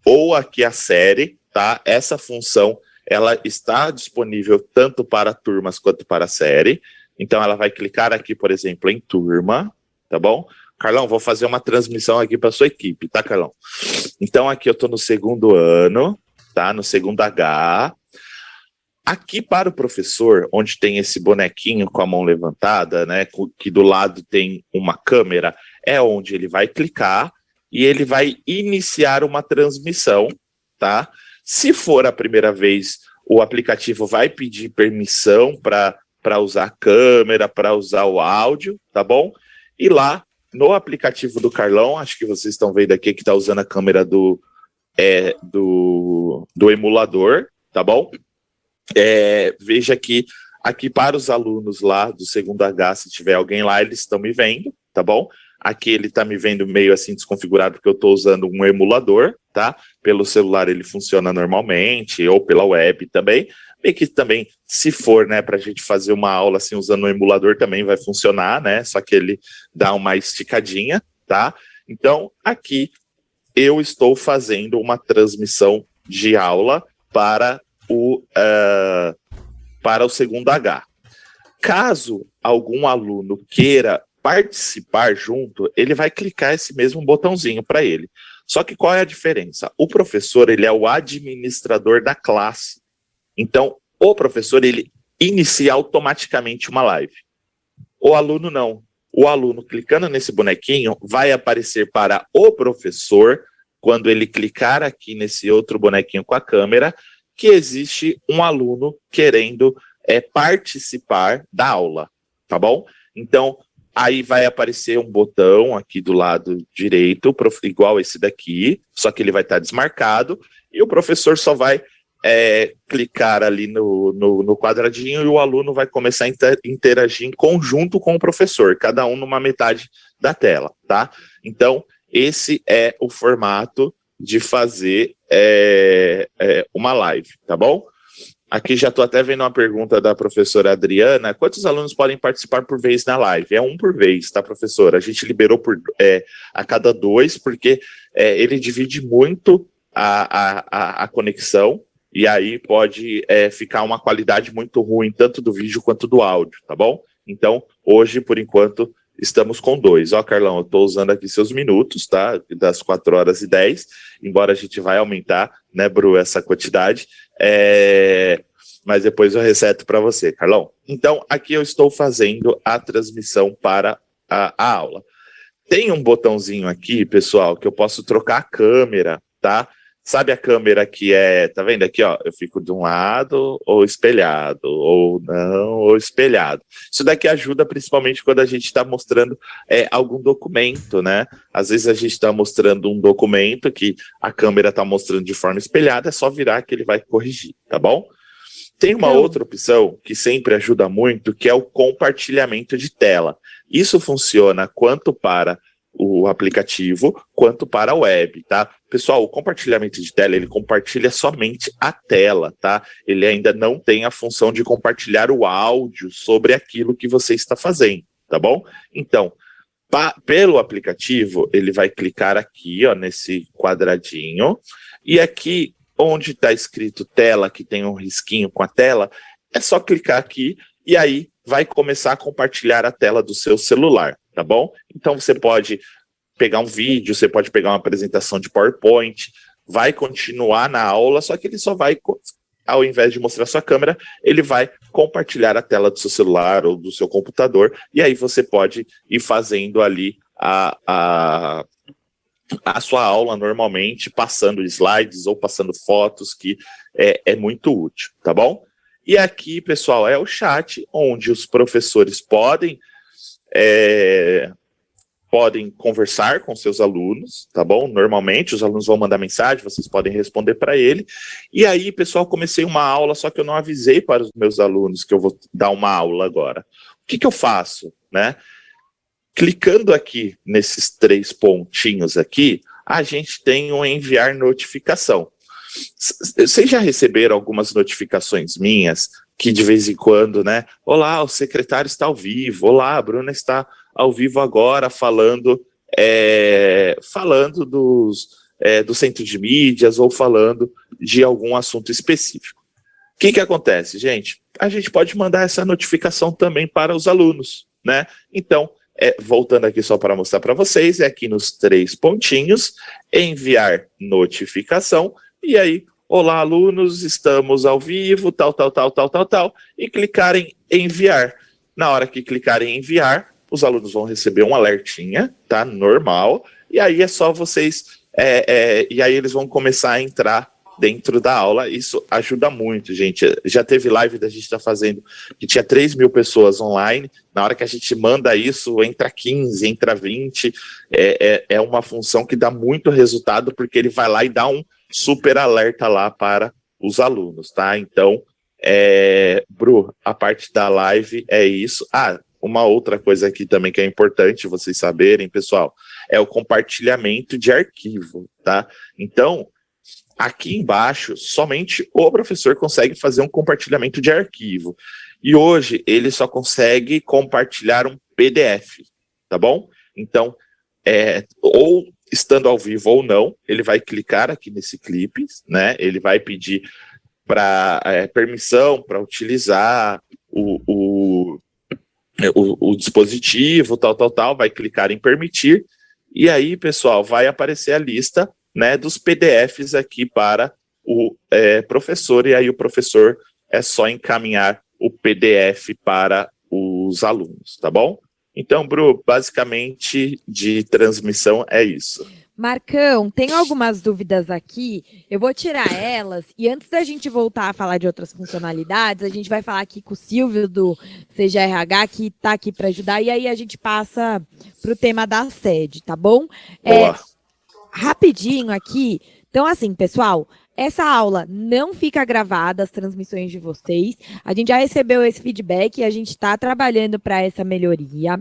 ou aqui a série, tá? Essa função, ela está disponível tanto para turmas quanto para série. Então, ela vai clicar aqui, por exemplo, em turma, tá bom? Carlão, vou fazer uma transmissão aqui para sua equipe, tá, Carlão? Então, aqui eu estou no segundo ano, tá? No segundo H. Aqui para o professor, onde tem esse bonequinho com a mão levantada, né? Que do lado tem uma câmera, é onde ele vai clicar e ele vai iniciar uma transmissão, tá? Se for a primeira vez, o aplicativo vai pedir permissão para usar a câmera, para usar o áudio, tá bom? E lá no aplicativo do Carlão, acho que vocês estão vendo aqui que está usando a câmera do emulador, tá bom? Veja que aqui para os alunos lá do segundo H, se tiver alguém lá, eles estão me vendo, tá bom? Aqui ele está me vendo meio assim desconfigurado porque eu estou usando um emulador, tá? Pelo celular ele funciona normalmente, ou pela web também. E que também, se for, né, para a gente fazer uma aula assim usando um emulador também vai funcionar, né? Só que ele dá uma esticadinha, tá? Então, aqui eu estou fazendo uma transmissão de aula para o segundo H. Caso algum aluno queira participar junto, ele vai clicar esse mesmo botãozinho para ele. Só que qual é a diferença? O professor, ele é o administrador da classe. Então, o professor, ele inicia automaticamente uma live. O aluno não. O aluno, clicando nesse bonequinho, vai aparecer para o professor, quando ele clicar aqui nesse outro bonequinho com a câmera, que existe um aluno querendo participar da aula, tá bom? Então, aí vai aparecer um botão aqui do lado direito, igual esse daqui, só que ele vai estar desmarcado, e o professor só vai clicar ali no quadradinho e o aluno vai começar a interagir em conjunto com o professor, cada um numa metade da tela, tá? Então, esse é o formato de fazer uma live, tá bom? Aqui já estou até vendo uma pergunta da professora Adriana. Quantos alunos podem participar por vez na live? É um por vez, tá, professora? A gente liberou a cada 2, porque ele divide muito a conexão, e aí pode ficar uma qualidade muito ruim, tanto do vídeo quanto do áudio, tá bom? Então, hoje, por enquanto, estamos com 2. Ó, Carlão, eu estou usando aqui seus minutos, tá? Das 4h10, embora a gente vai aumentar, né, Bru, essa quantidade, mas depois eu reseto para você, Carlão. Então, aqui eu estou fazendo a transmissão para a aula. Tem um botãozinho aqui, pessoal, que eu posso trocar a câmera, tá? Sabe a câmera que tá vendo aqui, ó? Eu fico de um lado ou espelhado, ou não, ou espelhado. Isso daqui ajuda principalmente quando a gente está mostrando algum documento, né? Às vezes a gente está mostrando um documento que a câmera está mostrando de forma espelhada, é só virar que ele vai corrigir, tá bom? Tem uma outra opção que sempre ajuda muito, que é o compartilhamento de tela. Isso funciona quanto para o aplicativo, quanto para a web, tá? Pessoal, o compartilhamento de tela, ele compartilha somente a tela, tá? Ele ainda não tem a função de compartilhar o áudio sobre aquilo que você está fazendo, tá bom? Então, pelo aplicativo, ele vai clicar aqui, ó, nesse quadradinho, e aqui, onde está escrito tela, que tem um risquinho com a tela, é só clicar aqui, e aí vai começar a compartilhar a tela do seu celular, tá bom? Então você pode pegar um vídeo, você pode pegar uma apresentação de PowerPoint, vai continuar na aula, só que ele só vai, ao invés de mostrar sua câmera, ele vai compartilhar a tela do seu celular ou do seu computador, e aí você pode ir fazendo ali a sua aula normalmente, passando slides ou passando fotos, que é muito útil, tá bom? E aqui, pessoal, é o chat, onde os professores podem podem conversar com seus alunos, tá bom? Normalmente os alunos vão mandar mensagem, vocês podem responder para ele. E aí, pessoal, comecei uma aula, só que eu não avisei para os meus alunos que eu vou dar uma aula agora. O que eu faço, né? Clicando aqui nesses 3 pontinhos aqui, a gente tem um enviar notificação. Vocês já receberam algumas notificações minhas que de vez em quando, né? Olá, o secretário está ao vivo. Olá, a Bruna está ao vivo agora falando do centro de mídias ou falando de algum assunto específico. O que acontece, gente? A gente pode mandar essa notificação também para os alunos, né? Então, voltando aqui só para mostrar para vocês, é aqui nos 3 pontinhos, enviar notificação, e aí, olá, alunos, estamos ao vivo, tal, e clicarem em enviar. Na hora que clicarem em enviar, os alunos vão receber um alertinha, tá? Normal, e aí é só vocês, e aí eles vão começar a entrar dentro da aula. Isso ajuda muito, gente. Já teve live da gente fazendo, que tinha 3.000 pessoas online, na hora que a gente manda isso, entra 15, entra 20, é uma função que dá muito resultado, porque ele vai lá e dá um super alerta lá para os alunos, tá? Então, Bru, a parte da live é isso. Uma outra coisa aqui também que é importante vocês saberem, pessoal, é o compartilhamento de arquivo, tá? Então, aqui embaixo, somente o professor consegue fazer um compartilhamento de arquivo. E hoje, ele só consegue compartilhar um PDF, tá bom? Então, ou estando ao vivo ou não, ele vai clicar aqui nesse clipe, né? Ele vai pedir permissão para utilizar o dispositivo, tal, vai clicar em permitir, e aí, pessoal, vai aparecer a lista, né, dos PDFs aqui para o professor, e aí o professor é só encaminhar o PDF para os alunos, tá bom? Então, Bru, basicamente de transmissão é isso. Marcão, tenho algumas dúvidas aqui, eu vou tirar elas, e antes da gente voltar a falar de outras funcionalidades, a gente vai falar aqui com o Silvio do CGRH, que está aqui para ajudar, e aí a gente passa para o tema da sede, tá bom? Rapidinho aqui, então assim, pessoal, essa aula não fica gravada, as transmissões de vocês, a gente já recebeu esse feedback e a gente está trabalhando para essa melhoria,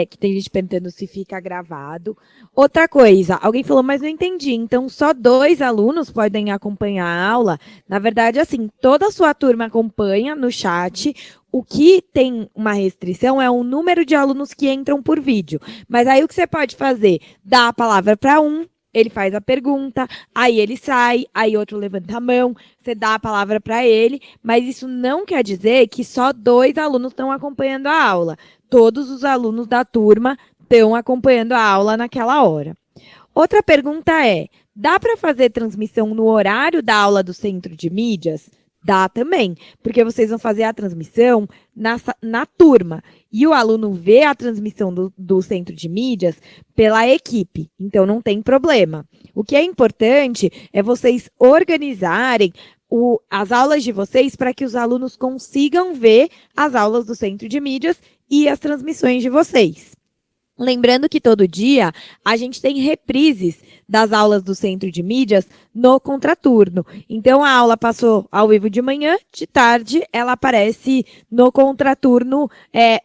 que tem gente perguntando se fica gravado. Outra coisa, alguém falou, mas não entendi, então só 2 alunos podem acompanhar a aula? Na verdade, assim, toda a sua turma acompanha no chat. O que tem uma restrição é o número de alunos que entram por vídeo. Mas aí o que você pode fazer? Dar a palavra para um, ele faz a pergunta, aí ele sai, aí outro levanta a mão, você dá a palavra para ele, mas isso não quer dizer que só 2 alunos estão acompanhando a aula. Todos os alunos da turma estão acompanhando a aula naquela hora. Outra pergunta dá para fazer transmissão no horário da aula do centro de mídias? Dá também, porque vocês vão fazer a transmissão na turma. E o aluno vê a transmissão do centro de mídias pela equipe, então não tem problema. O que é importante é vocês organizarem as aulas de vocês para que os alunos consigam ver as aulas do centro de mídias e as transmissões de vocês. Lembrando que todo dia a gente tem reprises das aulas do centro de mídias no contraturno. Então, a aula passou ao vivo de manhã, de tarde ela aparece no contraturno,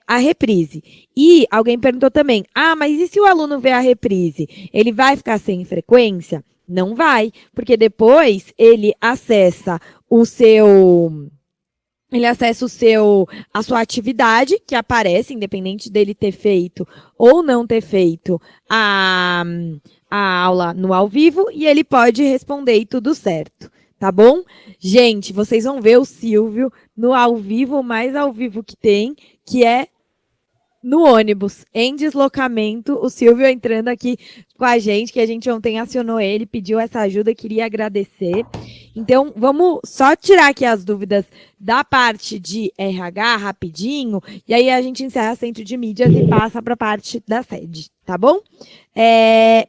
a reprise. E alguém perguntou também, mas e se o aluno vê a reprise? Ele vai ficar sem frequência? Não vai, porque depois ele acessa a sua atividade, que aparece, independente dele ter feito ou não ter feito a aula no ao vivo, e ele pode responder e tudo certo, tá bom? Gente, vocês vão ver o Silvio no ao vivo, o mais ao vivo que tem, que é no ônibus, em deslocamento, o Silvio entrando aqui com a gente, que a gente ontem acionou ele, pediu essa ajuda, queria agradecer. Então, vamos só tirar aqui as dúvidas da parte de RH rapidinho, e aí a gente encerra centro de mídias e passa para a parte da sede, tá bom?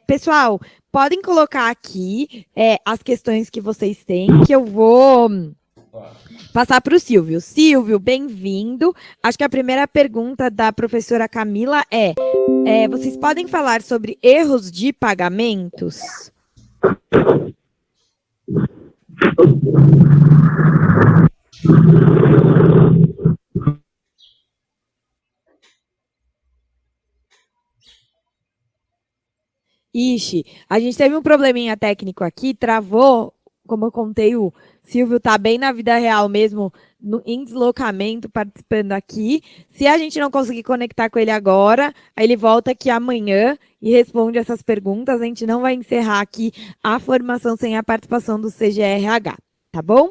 Pessoal, podem colocar aqui as questões que vocês têm, que eu vou passar para o Silvio. Silvio, bem-vindo. Acho que a primeira pergunta da professora Camila Vocês podem falar sobre erros de pagamentos? Ixi, a gente teve um probleminha técnico aqui, travou, como eu contei, o Silvio tá bem na vida real mesmo, em deslocamento, participando aqui. Se a gente não conseguir conectar com ele agora, aí ele volta aqui amanhã e responde essas perguntas. A gente não vai encerrar aqui a formação sem a participação do CGRH, tá bom?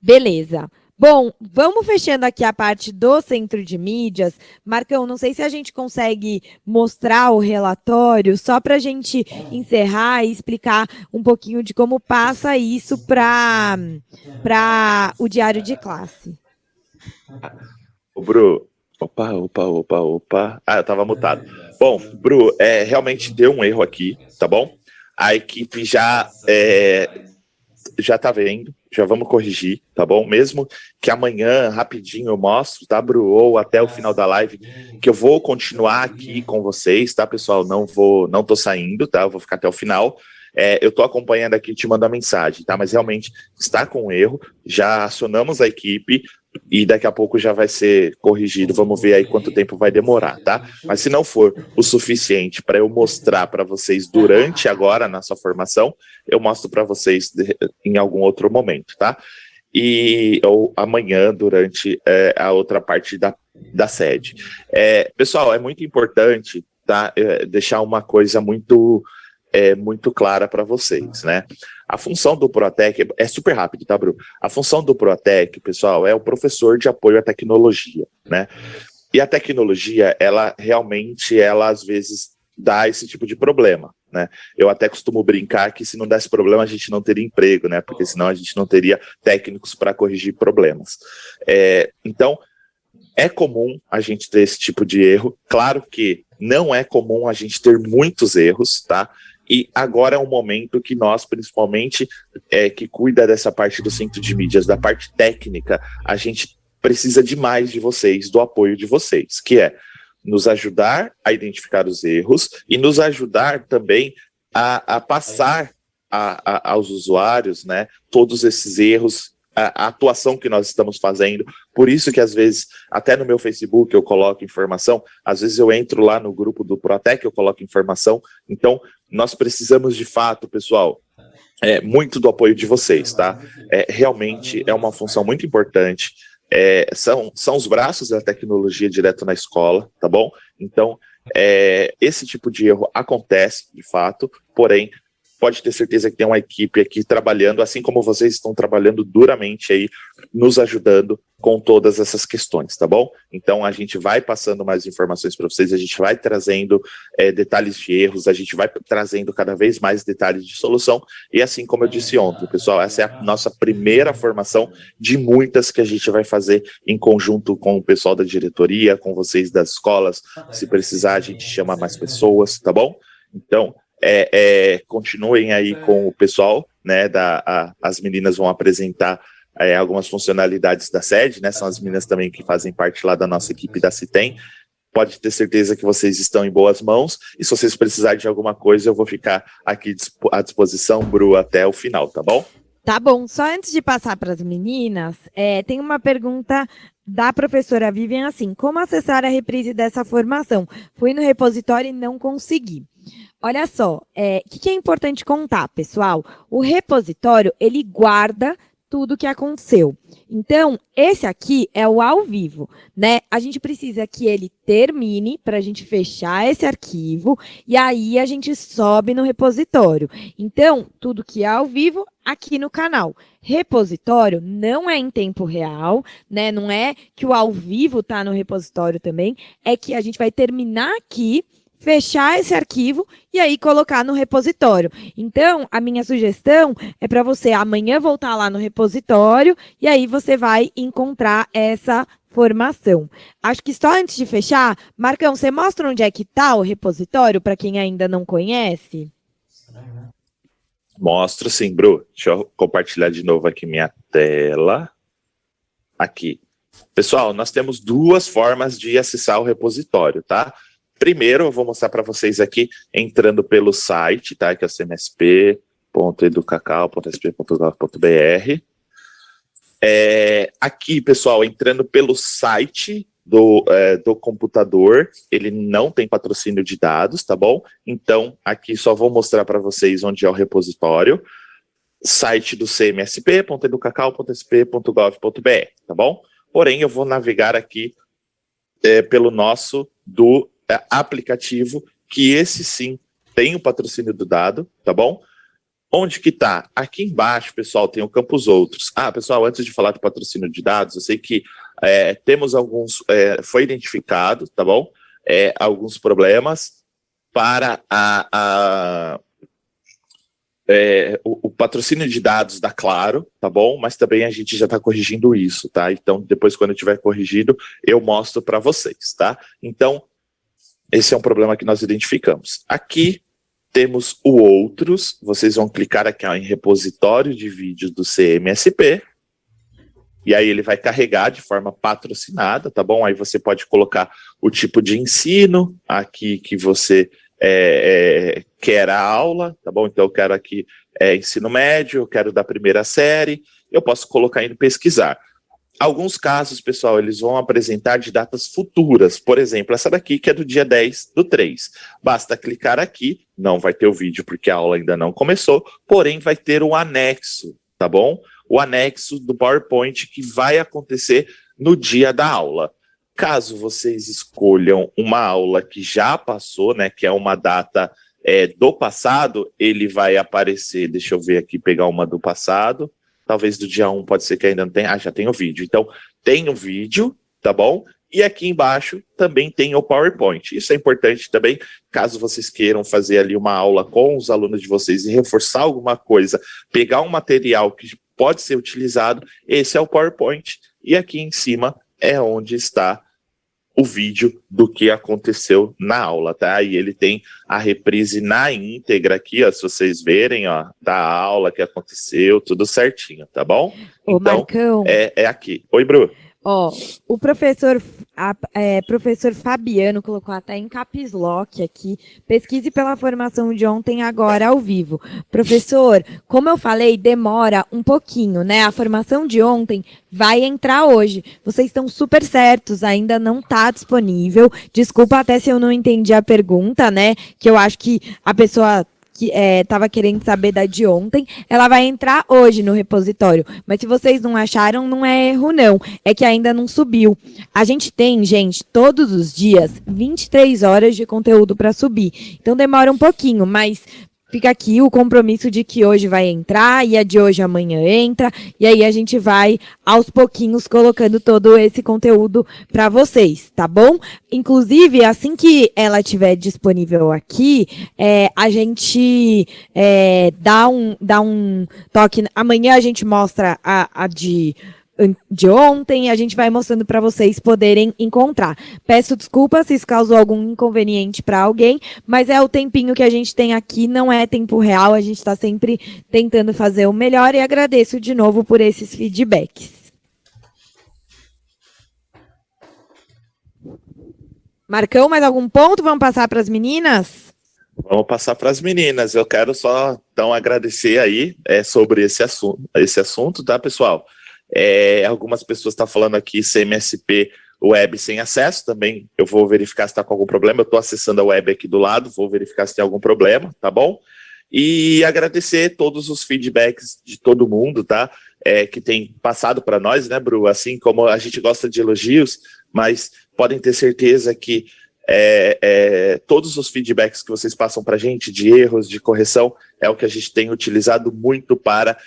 Beleza. Bom, vamos fechando aqui a parte do centro de mídias. Marcão, não sei se a gente consegue mostrar o relatório, só para a gente encerrar e explicar um pouquinho de como passa isso para o diário de classe. Bru, opa. Ah, eu estava mutado. Bom, Bru, realmente deu um erro aqui, tá bom? A equipe já tá vendo, já vamos corrigir, tá bom? Mesmo que amanhã, rapidinho, eu mostro, tá, Bru? Ou até o final da live, que eu vou continuar aqui com vocês, tá, pessoal? Não tô saindo, tá? Eu vou ficar até o final. Eu tô acompanhando aqui, te mando a mensagem, tá? Mas realmente está com erro, já acionamos a equipe e daqui a pouco já vai ser corrigido. Vamos ver aí quanto tempo vai demorar, tá? Mas se não for o suficiente para eu mostrar para vocês durante agora na sua formação, eu mostro para vocês em algum outro momento, tá? Ou amanhã durante a outra parte da sede. Pessoal, é muito importante, tá? Deixar uma coisa muito clara para vocês, né? A função do Proatec é super rápido, tá, Bru? A função do Proatec, pessoal, é o professor de apoio à tecnologia, né? E a tecnologia, ela às vezes dá esse tipo de problema, né? Eu até costumo brincar que se não desse problema a gente não teria emprego, né? Porque senão a gente não teria técnicos para corrigir problemas. Então, é comum a gente ter esse tipo de erro. Claro que não é comum a gente ter muitos erros, tá? E agora é um momento que nós, principalmente, que cuida dessa parte do centro de mídias, da parte técnica, a gente precisa demais de vocês, do apoio de vocês, que é nos ajudar a identificar os erros e nos ajudar também a passar aos usuários, né, todos esses erros, a atuação que nós estamos fazendo. Por isso que às vezes, até no meu Facebook eu coloco informação, às vezes eu entro lá no grupo do Proatec, eu coloco informação. Então, nós precisamos de fato, pessoal, muito do apoio de vocês, tá? Realmente é uma função muito importante. São os braços da tecnologia direto na escola, tá bom? Então, esse tipo de erro acontece, de fato, porém, pode ter certeza que tem uma equipe aqui trabalhando, assim como vocês estão trabalhando duramente aí, nos ajudando com todas essas questões, tá bom? Então, a gente vai passando mais informações para vocês, a gente vai trazendo detalhes de erros, a gente vai trazendo cada vez mais detalhes de solução, e assim como eu disse ontem, pessoal, essa é a nossa primeira formação de muitas que a gente vai fazer em conjunto com o pessoal da diretoria, com vocês das escolas. Se precisar, a gente chama mais pessoas, tá bom? Então, continuem aí com o pessoal, né? As meninas vão apresentar algumas funcionalidades da sede, né? São as meninas também que fazem parte lá da nossa equipe da Citem. Pode ter certeza que vocês estão em boas mãos, e se vocês precisarem de alguma coisa, eu vou ficar aqui à disposição, Bru, até o final, tá bom? Tá bom. Só antes de passar para as meninas, tem uma pergunta da professora Vivian assim: como acessar a reprise dessa formação? Fui no repositório e não consegui. Olha só, o que é importante contar, pessoal? O repositório, ele guarda tudo que aconteceu. Então, esse aqui é o ao vivo, né? A gente precisa que ele termine para a gente fechar esse arquivo e aí a gente sobe no repositório. Então, tudo que é ao vivo, aqui no canal. Repositório não é em tempo real, né? Não é que o ao vivo está no repositório também, é que a gente vai terminar aqui, fechar esse arquivo e aí colocar no repositório. Então, a minha sugestão é para você amanhã voltar lá no repositório e aí você vai encontrar essa formação. Acho que só antes de fechar, Marcão, você mostra onde é que está o repositório para quem ainda não conhece? Mostro sim, Bru. Deixa eu compartilhar de novo aqui minha tela. Aqui. Pessoal, nós temos duas formas de acessar o repositório, tá? Primeiro, eu vou mostrar para vocês aqui, entrando pelo site, tá? Que é o cmsp.educacau.sp.gov.br. Aqui, pessoal, entrando pelo site do computador, ele não tem patrocínio de dados, tá bom? Então, aqui só vou mostrar para vocês onde é o repositório. Site do cmsp.educacau.sp.gov.br, tá bom? Porém, eu vou navegar aqui pelo nosso aplicativo, que esse sim tem o patrocínio do dado, tá bom? Onde que tá? Aqui embaixo, pessoal, tem o campus outros. Pessoal, antes de falar do patrocínio de dados, eu sei que temos alguns, foi identificado, tá bom? Alguns problemas para o patrocínio de dados da Claro, tá bom? Mas também a gente já está corrigindo isso, tá? Então, depois, quando eu tiver corrigido, eu mostro para vocês, tá? Então, esse é um problema que nós identificamos. Aqui temos o outros, vocês vão clicar aqui em repositório de vídeos do CMSP, e aí ele vai carregar de forma patrocinada, tá bom? Aí você pode colocar o tipo de ensino aqui que você quer a aula, tá bom? Então eu quero aqui ensino médio, eu quero da primeira série, eu posso colocar em pesquisar. Alguns casos, pessoal, eles vão apresentar de datas futuras, por exemplo, essa daqui que é do dia 10/3. Basta clicar aqui, não vai ter o vídeo porque a aula ainda não começou, porém vai ter o anexo, tá bom? O anexo do PowerPoint que vai acontecer no dia da aula. Caso vocês escolham uma aula que já passou, né, que é uma data do passado, ele vai aparecer, deixa eu ver aqui, pegar uma do passado, talvez do dia 1, pode ser que ainda não tenha, já tem o vídeo. Então, tem o vídeo, tá bom? E aqui embaixo também tem o PowerPoint. Isso é importante também, caso vocês queiram fazer ali uma aula com os alunos de vocês e reforçar alguma coisa, pegar um material que pode ser utilizado, esse é o PowerPoint. E aqui em cima é onde está o vídeo do que aconteceu na aula, tá? E ele tem a reprise na íntegra aqui, ó, se vocês verem, ó, da aula que aconteceu, tudo certinho, tá bom? Ô, então, Marcão. É aqui. Oi, Bru. Ó, o professor Fabiano colocou até em caps lock aqui, pesquise pela formação de ontem agora ao vivo. Professor, como eu falei, demora um pouquinho, né? A formação de ontem vai entrar hoje. Vocês estão super certos, ainda não está disponível. Desculpa até se eu não entendi a pergunta, né? Que eu acho que a pessoa que estava querendo saber da de ontem, ela vai entrar hoje no repositório. Mas se vocês não acharam, não é erro não, é que ainda não subiu. A gente tem, gente, todos os dias, 23 horas de conteúdo para subir. Então demora um pouquinho, mas fica aqui o compromisso de que hoje vai entrar, e a de hoje amanhã entra, e aí a gente vai, aos pouquinhos, colocando todo esse conteúdo para vocês, tá bom? Inclusive, assim que ela estiver disponível aqui, a gente dá um toque. Amanhã a gente mostra a de ontem, a gente vai mostrando para vocês poderem encontrar. Peço desculpas se isso causou algum inconveniente para alguém, mas é o tempinho que a gente tem aqui, não é tempo real, a gente está sempre tentando fazer o melhor, e agradeço de novo por esses feedbacks. Marcão, mais algum ponto? Vamos passar para as meninas? Vamos passar para as meninas. Eu quero só, então, agradecer aí sobre esse assunto, tá, pessoal? Algumas pessoas estão falando aqui CMSP web sem acesso, também eu vou verificar se está com algum problema, eu estou acessando a web aqui do lado, vou verificar se tem algum problema, tá bom? E agradecer todos os feedbacks de todo mundo, tá? Que tem passado para nós, né, Bru? Assim como a gente gosta de elogios, mas podem ter certeza que todos os feedbacks que vocês passam para a gente, de erros, de correção, é o que a gente tem utilizado muito para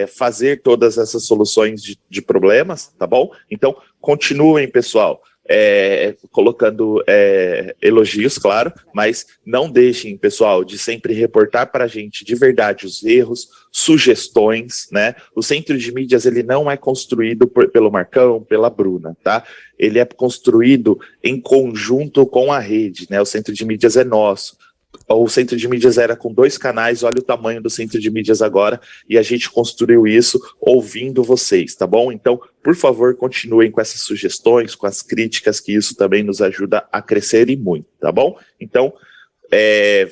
fazer todas essas soluções de problemas, tá bom? Então, continuem, pessoal, colocando elogios, claro, mas não deixem, pessoal, de sempre reportar para a gente de verdade os erros, sugestões, né? O Centro de Mídias, ele não é construído pelo Marcão, pela Bruna, tá? Ele é construído em conjunto com a rede, né? O Centro de Mídias é nosso. o centro de mídias era com 2 canais, olha o tamanho do centro de mídias agora, e a gente construiu isso ouvindo vocês, tá bom? Então, por favor, continuem com essas sugestões, com as críticas, que isso também nos ajuda a crescer e muito, tá bom? Então,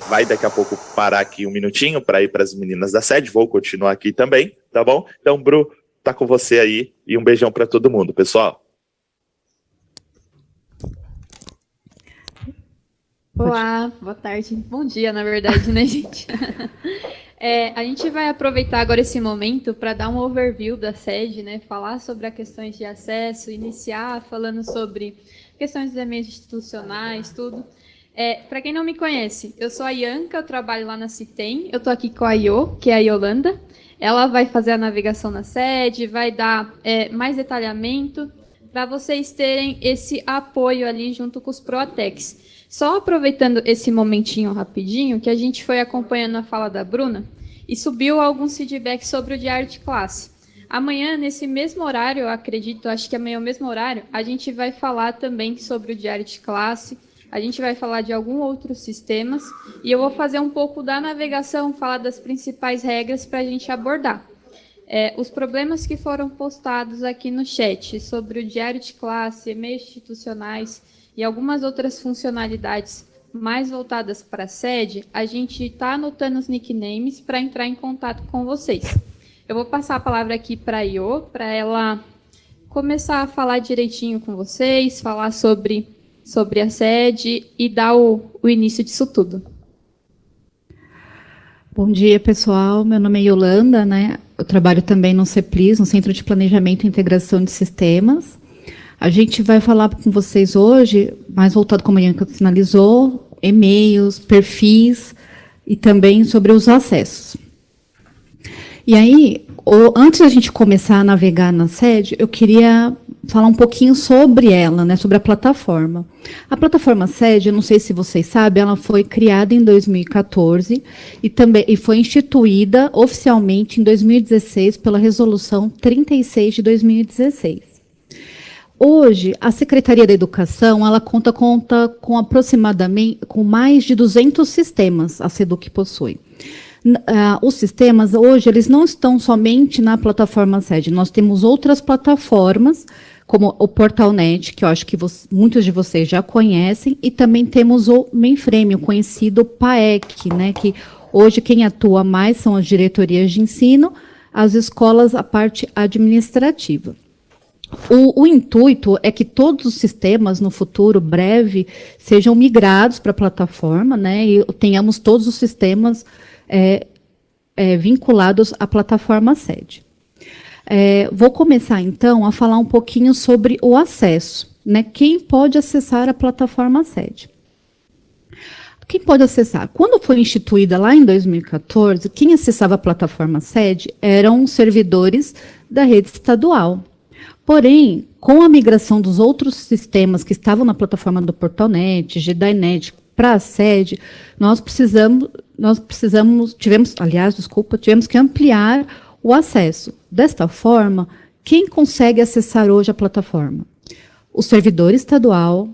vai daqui a pouco parar aqui um minutinho para ir para as meninas da sede, vou continuar aqui também, tá bom? Então, Bru, tá com você aí, e um beijão para todo mundo, pessoal. Olá, boa tarde, bom dia, na verdade, né, gente? A gente vai aproveitar agora esse momento para dar um overview da sede, né, falar sobre as questões de acesso, iniciar falando sobre questões dos e-mails institucionais, tudo. Para quem não me conhece, eu sou a Ianca, eu trabalho lá na Citem, eu estou aqui com a Iô, que é a Yolanda, ela vai fazer a navegação na sede, vai dar mais detalhamento, para vocês terem esse apoio ali junto com os Proatecs. Só aproveitando esse momentinho rapidinho, que a gente foi acompanhando a fala da Bruna, e subiu alguns feedbacks sobre o diário de classe. Amanhã, nesse mesmo horário, eu acredito, acho que amanhã é o mesmo horário, a gente vai falar também sobre o diário de classe, a gente vai falar de alguns outros sistemas, e eu vou fazer um pouco da navegação, falar das principais regras para a gente abordar. Os problemas que foram postados aqui no chat sobre o diário de classe, e-mails institucionais e algumas outras funcionalidades mais voltadas para a sede, a gente está anotando os nicknames para entrar em contato com vocês. Eu vou passar a palavra aqui para a Iô, para ela começar a falar direitinho com vocês, falar sobre a sede e dar o início disso tudo. Bom dia, pessoal. Meu nome é Yolanda, né? Eu trabalho também no CEPLIS, no Centro de Planejamento e Integração de Sistemas. A gente vai falar com vocês hoje, mais voltado, como a Ianca sinalizou, e-mails, perfis e também sobre os acessos. E aí, antes da gente começar a navegar na sede, eu queria falar um pouquinho sobre ela, né, sobre a plataforma. A plataforma sede, eu não sei se vocês sabem, ela foi criada em 2014 e foi instituída oficialmente em 2016 pela Resolução 36 de 2016. Hoje, a Secretaria da Educação, ela conta com aproximadamente com mais de 200 sistemas a SEDUC possui. Os sistemas, hoje, eles não estão somente na plataforma sede. Nós temos outras plataformas, como o Portalnet, que eu acho que muitos de vocês já conhecem, e também temos o mainframe, o conhecido PAEC, né, que hoje quem atua mais são as diretorias de ensino, as escolas, a parte administrativa. O intuito é que todos os sistemas, no futuro breve, sejam migrados para a plataforma, né, e tenhamos todos os sistemas vinculados à plataforma sede. Vou começar, então, a falar um pouquinho sobre o acesso, né, quem pode acessar a plataforma sede. Quem pode acessar? Quando foi instituída lá em 2014, quem acessava a plataforma sede eram servidores da rede estadual. Porém, com a migração dos outros sistemas que estavam na plataforma do Portalnet, GDINet, para a sede, tivemos que ampliar o acesso. Desta forma, quem consegue acessar hoje a plataforma? O servidor estadual,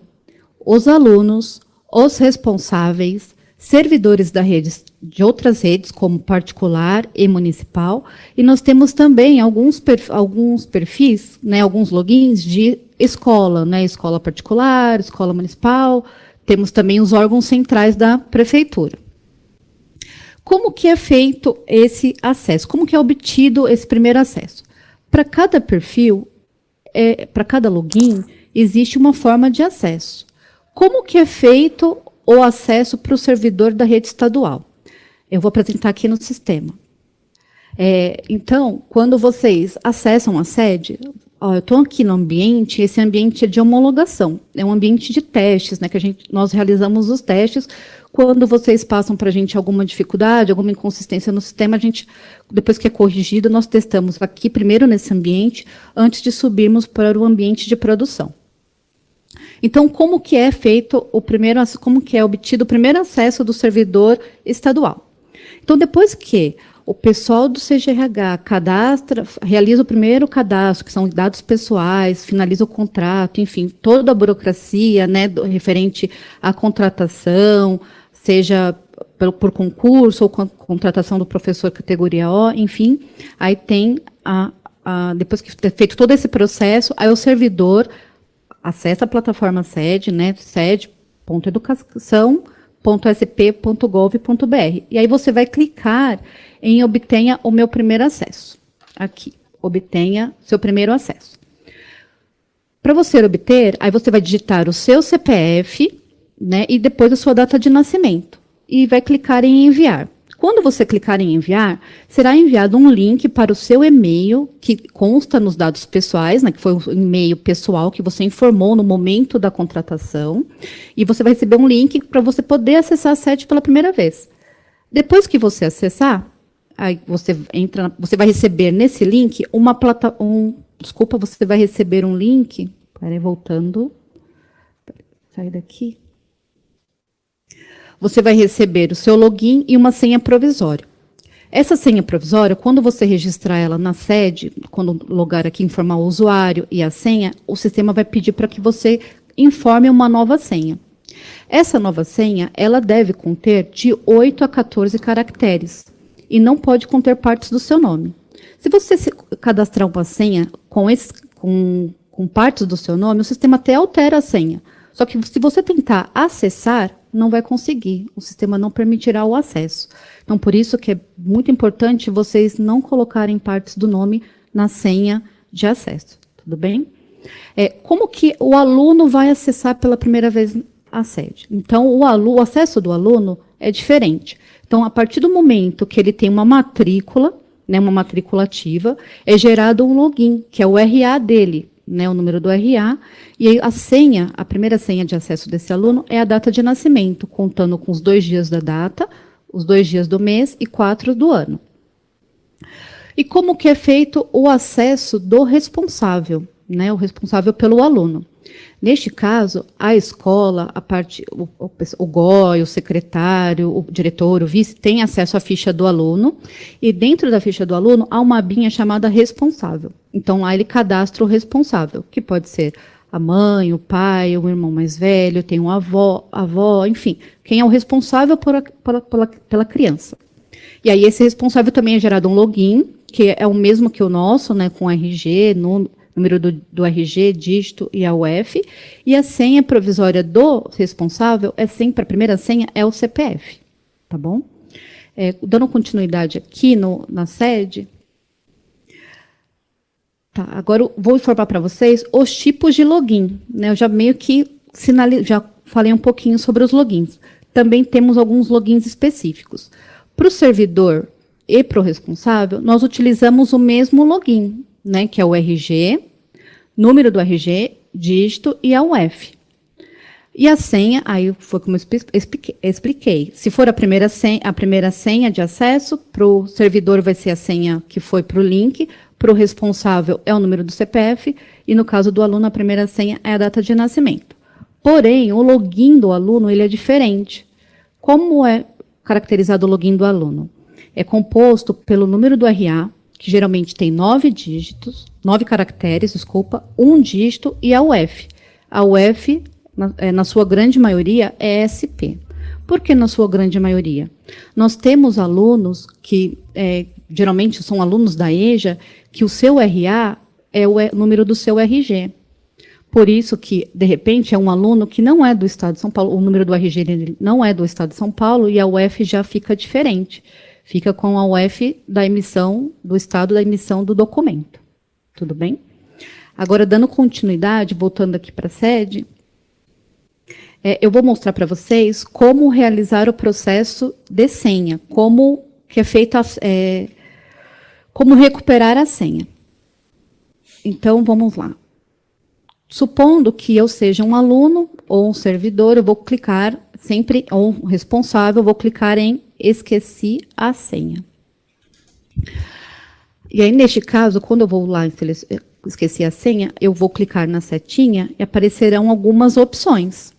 os alunos, os responsáveis, servidores de outras redes, como particular e municipal, e nós temos também alguns perfis, né, alguns logins de escola, né, escola particular, escola municipal, temos também os órgãos centrais da prefeitura. Como que é feito esse acesso? Como que é obtido esse primeiro acesso? Para cada perfil, para cada login, existe uma forma de acesso. Como que é feito o acesso para o servidor da rede estadual? Eu vou apresentar aqui no sistema. Então, quando vocês acessam a sede, eu estou aqui no ambiente, esse ambiente é de homologação, é um ambiente de testes, né, que nós realizamos os testes. Quando vocês passam para a gente alguma dificuldade, alguma inconsistência no sistema, depois que é corrigido, nós testamos aqui primeiro nesse ambiente, antes de subirmos para o ambiente de produção. Então, como que é feito como que é obtido o primeiro acesso do servidor estadual? Então, depois que o pessoal do CGRH realiza o primeiro cadastro, que são dados pessoais, finaliza o contrato, enfim, toda a burocracia, né, referente à contratação, seja por concurso ou contratação do professor categoria O, enfim, aí tem depois que ter feito todo esse processo, aí o servidor acessa a plataforma SED, né, sed.educação.sp.gov.br. E aí você vai clicar em obtenha o meu primeiro acesso. Aqui, obtenha seu primeiro acesso. Para você obter, aí você vai digitar o seu CPF, né, e depois a sua data de nascimento. E vai clicar em enviar. Quando você clicar em enviar, será enviado um link para o seu e-mail, que consta nos dados pessoais, né, que foi o e-mail pessoal que você informou no momento da contratação, e você vai receber um link para você poder acessar a SED pela primeira vez. Depois que você acessar, aí você vai receber nesse link você vai receber um link, peraí, voltando, sai daqui. Você vai receber o seu login e uma senha provisória. Essa senha provisória, quando você registrar ela na SED, quando logar aqui, informar o usuário e a senha, o sistema vai pedir para que você informe uma nova senha. Essa nova senha, ela deve conter de 8 a 14 caracteres e não pode conter partes do seu nome. Se você cadastrar uma senha com partes do seu nome, o sistema até altera a senha. Só que se você tentar acessar, não vai conseguir. O sistema não permitirá o acesso. Então, por isso que é muito importante vocês não colocarem partes do nome na senha de acesso. Tudo bem? Como que o aluno vai acessar pela primeira vez a SED? Então, o acesso do aluno é diferente. Então, a partir do momento que ele tem uma matrícula, né, uma matrícula ativa, é gerado um login, que é o RA dele, né, o número do RA, e aí a primeira senha de acesso desse aluno é a data de nascimento, contando com os 2 dias da data, os 2 dias do mês e 4 do ano. E como que é feito o acesso do responsável, né, o responsável pelo aluno? Neste caso, a escola, o GOI, o secretário, o diretor, o vice, tem acesso à ficha do aluno, e dentro da ficha do aluno há uma abinha chamada responsável. Então, lá ele cadastra o responsável, que pode ser a mãe, o pai, o irmão mais velho, tem um avó, enfim, quem é o responsável pela criança. E aí, esse responsável também é gerado um login, que é o mesmo que o nosso, né, com RG, número do RG, dígito e a UF, e a senha provisória do responsável é sempre, a primeira senha é o CPF, tá bom? Dando continuidade aqui na SED, tá, agora eu vou informar para vocês os tipos de login, né? Eu já meio que já falei um pouquinho sobre os logins. Também temos alguns logins específicos. Para o servidor e para o responsável, nós utilizamos o mesmo login, né, que é o RG, número do RG, dígito e a UF. E a senha, aí foi como eu expliquei. Se for a primeira senha de acesso, para o servidor vai ser a senha que foi para o link, para o responsável é o número do CPF, e no caso do aluno, a primeira senha é a data de nascimento. Porém, o login do aluno ele é diferente. Como é caracterizado o login do aluno? É composto pelo número do RA, que geralmente tem 9 caracteres, um dígito, e a UF. A UF, na sua grande maioria, é SP. Por que na sua grande maioria? Nós temos alunos que, geralmente são alunos da EJA, que o seu RA é o número do seu RG. Por isso que, de repente, é um aluno que não é do Estado de São Paulo, o número do RG dele não é do Estado de São Paulo, e a UF já fica diferente. Fica com a UF da emissão, do estado da emissão do documento. Tudo bem? Agora, dando continuidade, voltando aqui para a SED, eu vou mostrar para vocês como realizar o processo de senha, como que é feita, como recuperar a senha. Então, vamos lá. Supondo que eu seja um aluno ou um servidor, eu vou clicar sempre, ou um responsável, eu vou clicar em esqueci a senha. E aí, neste caso, quando eu vou lá em esqueci a senha, eu vou clicar na setinha e aparecerão algumas opções.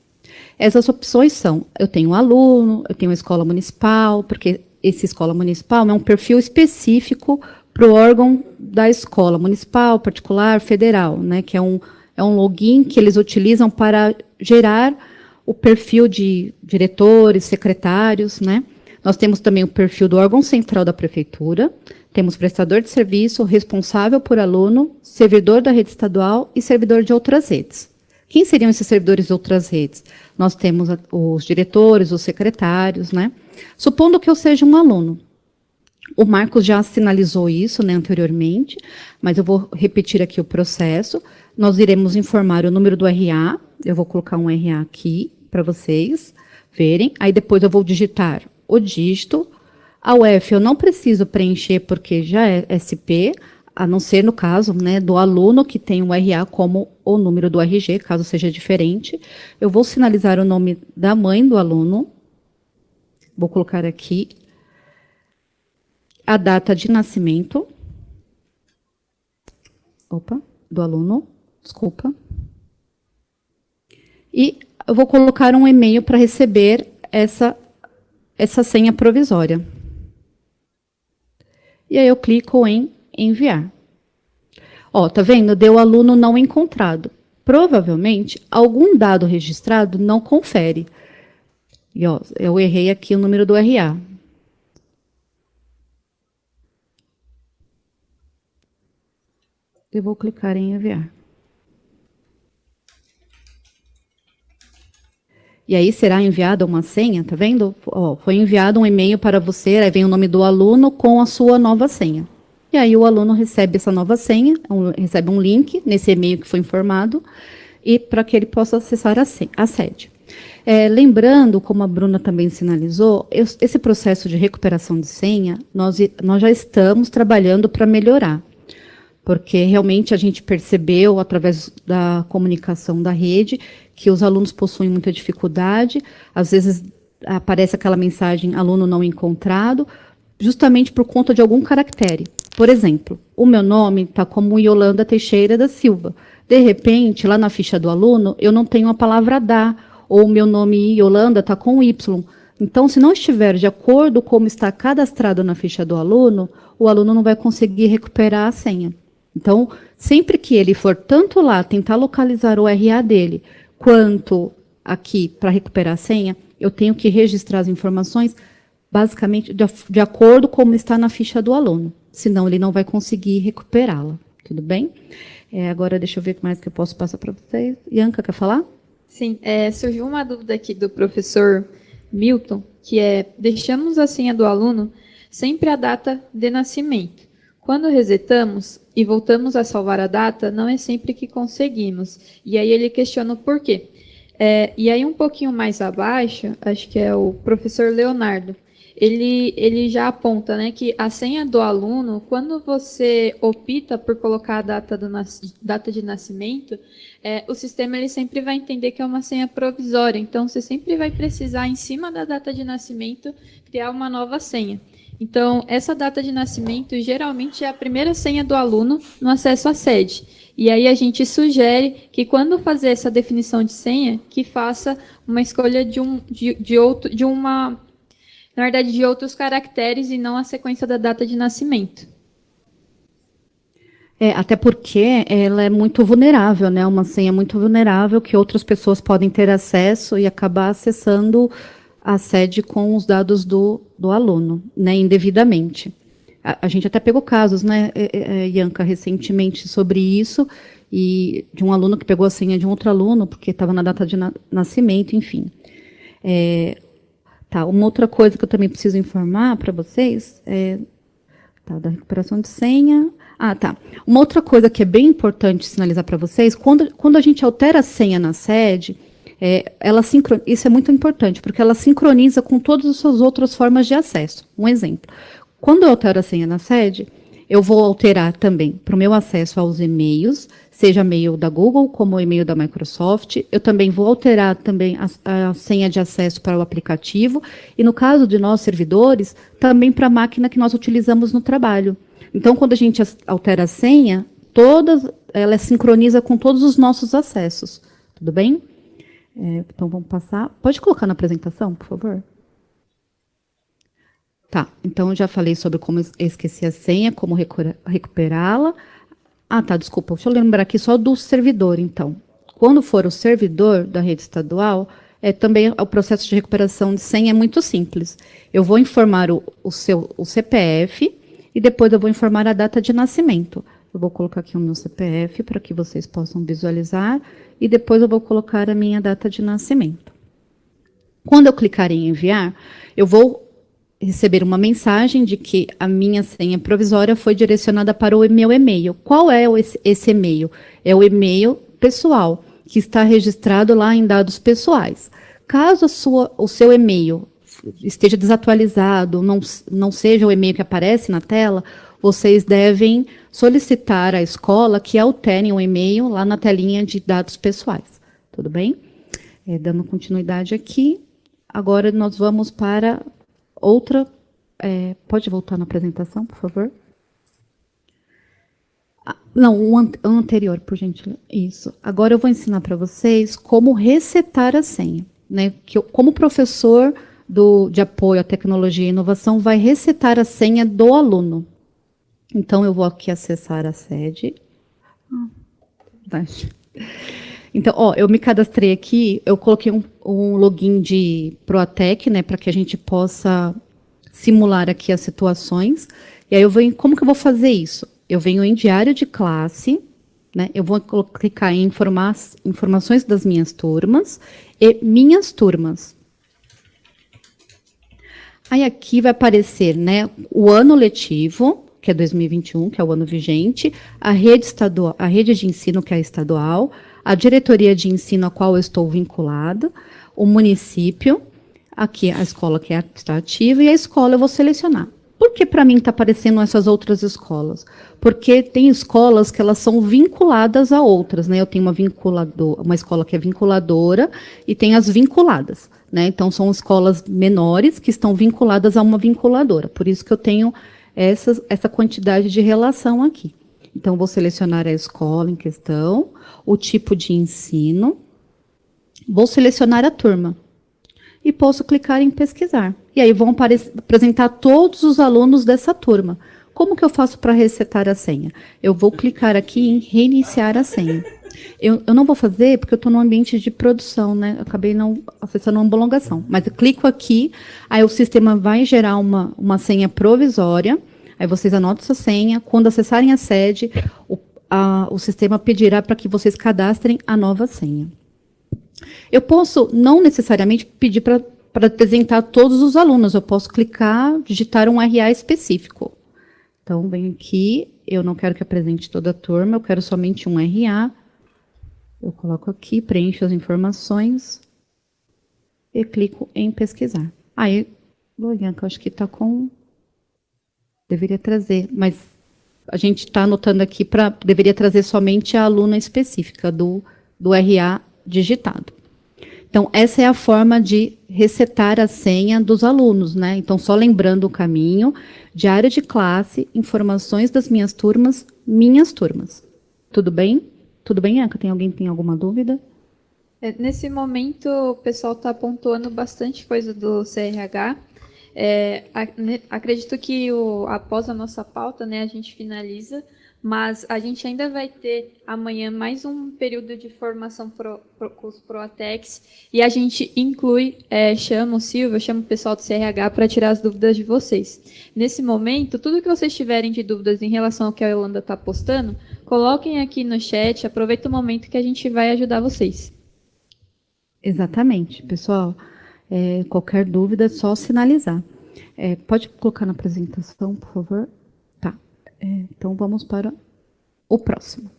Essas opções são, eu tenho aluno, eu tenho escola municipal, porque esse escola municipal é um perfil específico para o órgão da escola municipal, particular, federal, né, que é um login que eles utilizam para gerar o perfil de diretores, secretários, né? Nós temos também o perfil do órgão central da prefeitura, temos prestador de serviço, responsável por aluno, servidor da rede estadual e servidor de outras redes. Quem seriam esses servidores de outras redes? Nós temos os diretores, os secretários, né? Supondo que eu seja um aluno. O Marcos já sinalizou isso, né, anteriormente, mas eu vou repetir aqui o processo. Nós iremos informar o número do RA, eu vou colocar um RA aqui para vocês verem, aí depois eu vou digitar o dígito. A UF eu não preciso preencher porque já é SP, a não ser no caso, né, do aluno que tem o RA como o número do RG, caso seja diferente. Eu vou sinalizar o nome da mãe do aluno, vou colocar aqui a data de nascimento, do aluno, desculpa, e eu vou colocar um e-mail para receber essa senha provisória. E aí eu clico em enviar. Ó, tá vendo? Deu aluno não encontrado. Provavelmente, algum dado registrado não confere. E, ó, eu errei aqui o número do RA. Eu vou clicar em enviar. E aí será enviada uma senha, tá vendo? Ó, foi enviado um e-mail para você, aí vem o nome do aluno com a sua nova senha. E aí o aluno recebe essa nova senha, recebe um link nesse e-mail que foi informado, e para que ele possa acessar a sede. Lembrando, como a Bruna também sinalizou, esse processo de recuperação de senha, nós já estamos trabalhando para melhorar. Porque realmente a gente percebeu, através da comunicação da rede, que os alunos possuem muita dificuldade, às vezes aparece aquela mensagem, aluno não encontrado, justamente por conta de algum caractere. Por exemplo, o meu nome está como Yolanda Teixeira da Silva. De repente, lá na ficha do aluno, eu não tenho a palavra da, ou o meu nome Yolanda está com Y. Então, se não estiver de acordo com como está cadastrado na ficha do aluno, o aluno não vai conseguir recuperar a senha. Então, sempre que ele for tanto lá tentar localizar o RA dele, quanto aqui para recuperar a senha, eu tenho que registrar as informações basicamente de acordo com como está na ficha do aluno. Senão, ele não vai conseguir recuperá-la. Tudo bem? Agora, deixa eu ver o que mais que eu posso passar para vocês. Ianca, quer falar? Sim, surgiu uma dúvida aqui do professor Milton, que deixamos a senha do aluno sempre a data de nascimento. Quando resetamos e voltamos a salvar a data, não é sempre que conseguimos. E aí ele questiona o porquê. E aí um pouquinho mais abaixo, acho que é o professor Leonardo, ele já aponta, né, que a senha do aluno, quando você opta por colocar a data de nascimento, o sistema ele sempre vai entender que é uma senha provisória. Então, você sempre vai precisar, em cima da data de nascimento, criar uma nova senha. Então, essa data de nascimento geralmente é a primeira senha do aluno no acesso à sede. E aí a gente sugere que, quando fazer essa definição de senha, que faça uma escolha de outros caracteres e não a sequência da data de nascimento. Até porque ela é muito vulnerável, né? Uma senha muito vulnerável que outras pessoas podem ter acesso e acabar acessando a sede com os dados do aluno, né, indevidamente. A gente até pegou casos, né, Ianca, recentemente sobre isso, e de um aluno que pegou a senha de um outro aluno, porque estava na data de nascimento, enfim. Uma outra coisa que eu também preciso informar para vocês, da recuperação de senha. Uma outra coisa que é bem importante sinalizar para vocês, quando a gente altera a senha na sede, isso é muito importante, porque ela sincroniza com todas as suas outras formas de acesso. Um exemplo, quando eu altero a senha na sede, eu vou alterar também para o meu acesso aos e-mails, seja e-mail da Google como e-mail da Microsoft. Eu também vou alterar também a senha de acesso para o aplicativo e, no caso de nós servidores, também para a máquina que nós utilizamos no trabalho. Então, quando a gente altera a senha, ela sincroniza com todos os nossos acessos. Tudo bem? Então, vamos passar. Pode colocar na apresentação, por favor? Então, eu já falei sobre como esquecer a senha, como recuperá-la. Desculpa, deixa eu lembrar aqui só do servidor, então. Quando for o servidor da rede estadual, também o processo de recuperação de senha é muito simples. Eu vou informar o CPF e depois eu vou informar a data de nascimento. Eu vou colocar aqui o meu CPF para que vocês possam visualizar e depois eu vou colocar a minha data de nascimento. Quando eu clicar em enviar, eu vou receber uma mensagem de que a minha senha provisória foi direcionada para o meu e-mail. Qual é esse e-mail? É o e-mail pessoal, que está registrado lá em dados pessoais. Caso o seu e-mail esteja desatualizado, não seja o e-mail que aparece na tela, vocês devem solicitar à escola que alterem o e-mail lá na telinha de dados pessoais. Tudo bem? Dando continuidade aqui, agora nós vamos para outra... pode voltar na apresentação, por favor? Não, o anterior, por gentileza. Isso. Agora eu vou ensinar para vocês como resetar a senha. Né? Como professor de apoio à tecnologia e inovação vai resetar a senha do aluno. Então, eu vou aqui acessar a sede. Então, eu me cadastrei aqui, eu coloquei um login de Proatec, né, para que a gente possa simular aqui as situações. E aí, como que eu vou fazer isso? Eu venho em diário de classe, né, eu vou clicar em informações das minhas turmas e minhas turmas. Aí aqui vai aparecer, né, o ano letivo, que é 2021, que é o ano vigente, a rede de ensino, que é a estadual, a diretoria de ensino a qual eu estou vinculada, o município, aqui a escola que está ativa, e a escola eu vou selecionar. Por que para mim está aparecendo essas outras escolas? Porque tem escolas que elas são vinculadas a outras, né? Eu tenho uma escola que é vinculadora e tem as vinculadas, né? Então, são escolas menores que estão vinculadas a uma vinculadora. Por isso que eu tenho essa quantidade de relação aqui. Então, vou selecionar a escola em questão, o tipo de ensino, vou selecionar a turma e posso clicar em pesquisar. E aí vão apresentar todos os alunos dessa turma. Como que eu faço para resetar a senha? Eu vou clicar aqui em reiniciar a senha. Eu não vou fazer porque eu estou no ambiente de produção, né? Eu acabei não acessando uma prolongação. Mas eu clico aqui, aí o sistema vai gerar uma senha provisória, aí vocês anotam essa senha. Quando acessarem a sede, o sistema pedirá para que vocês cadastrem a nova senha. Eu posso não necessariamente pedir para apresentar todos os alunos, eu posso clicar, digitar um RA específico. Então, venho aqui, eu não quero que apresente toda a turma, eu quero somente um RA. Eu coloco aqui, preencho as informações e clico em pesquisar. Aí, Bianca, acho que está com... Deveria trazer, mas a gente está anotando aqui deveria trazer somente a aluna específica do RA digitado. Então, essa é a forma de resetar a senha dos alunos, né? Então, só lembrando o caminho, diário de classe, informações das minhas turmas. Tudo bem? Tudo bem, Anca? Alguém tem alguma dúvida? Nesse momento, o pessoal está pontuando bastante coisa do CRH. Acredito que após a nossa pauta, né, a gente finaliza, mas a gente ainda vai ter amanhã mais um período de formação com os Proatecs, e a gente inclui, chama o Silvio, chama o pessoal do CRH para tirar as dúvidas de vocês. Nesse momento, tudo que vocês tiverem de dúvidas em relação ao que a Yolanda está postando, coloquem aqui no chat, aproveita o momento que a gente vai ajudar vocês. Exatamente, pessoal. Qualquer dúvida é só sinalizar. Pode colocar na apresentação, por favor? Tá. Então, vamos para o próximo.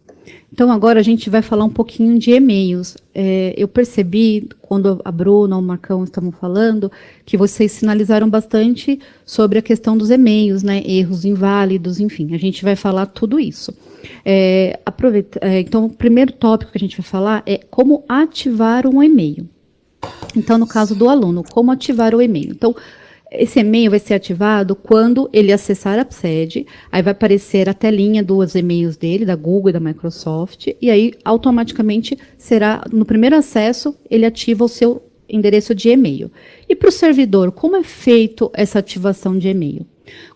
Então, agora a gente vai falar um pouquinho de e-mails. Eu percebi, quando a Bruna ou o Marcão estavam falando, que vocês sinalizaram bastante sobre a questão dos e-mails, né? Erros inválidos, enfim. A gente vai falar tudo isso. Então, o primeiro tópico que a gente vai falar é como ativar um e-mail. Então, no caso do aluno, como ativar o e-mail? Então, esse e-mail vai ser ativado quando ele acessar a sede, aí vai aparecer a telinha dos e-mails dele, da Google e da Microsoft, e aí automaticamente será, no primeiro acesso, ele ativa o seu endereço de e-mail. E para o servidor, como é feito essa ativação de e-mail?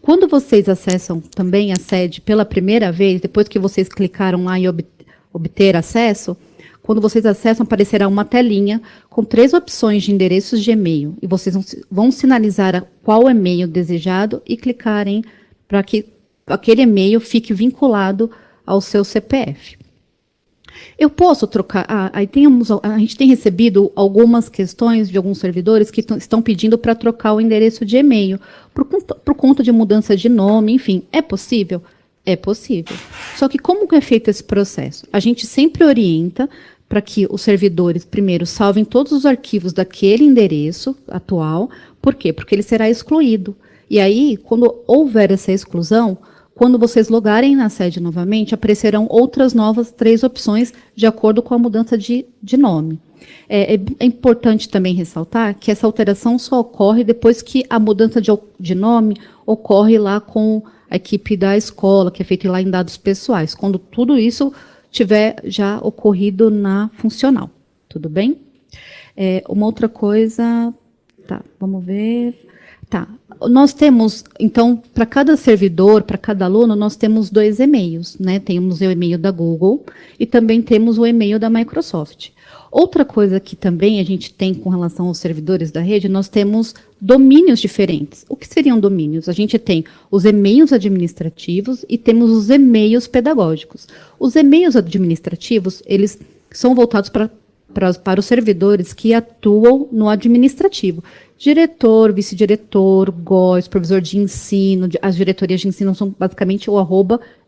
Quando vocês acessam também a sede pela primeira vez, depois que vocês clicaram lá em obter acesso, quando vocês acessam, aparecerá uma telinha com 3 opções de endereços de e-mail. E vocês vão sinalizar qual e-mail desejado e clicarem para que aquele e-mail fique vinculado ao seu CPF. Eu posso trocar. A gente tem recebido algumas questões de alguns servidores que estão pedindo para trocar o endereço de e-mail por conta de mudança de nome, enfim. É possível? É possível. Só que como é feito esse processo? A gente sempre orienta para que os servidores, primeiro, salvem todos os arquivos daquele endereço atual. Por quê? Porque ele será excluído. E aí, quando houver essa exclusão, quando vocês logarem na sede novamente, aparecerão outras novas 3 opções de acordo com a mudança de nome. É importante também ressaltar que essa alteração só ocorre depois que a mudança de nome ocorre lá com a equipe da escola, que é feita lá em dados pessoais, quando tudo isso tiver já ocorrido na funcional. Tudo bem? Uma outra coisa... Tá, vamos ver... Tá. Nós temos, então, para cada servidor, para cada aluno, nós temos 2 e-mails, né? Temos o e-mail da Google e também temos o e-mail da Microsoft. Outra coisa que também a gente tem com relação aos servidores da rede, nós temos domínios diferentes. O que seriam domínios? A gente tem os e-mails administrativos e temos os e-mails pedagógicos. Os e-mails administrativos, eles são voltados para os servidores que atuam no administrativo. Diretor, vice-diretor, GOS, provisor de ensino, as diretorias de ensino são basicamente o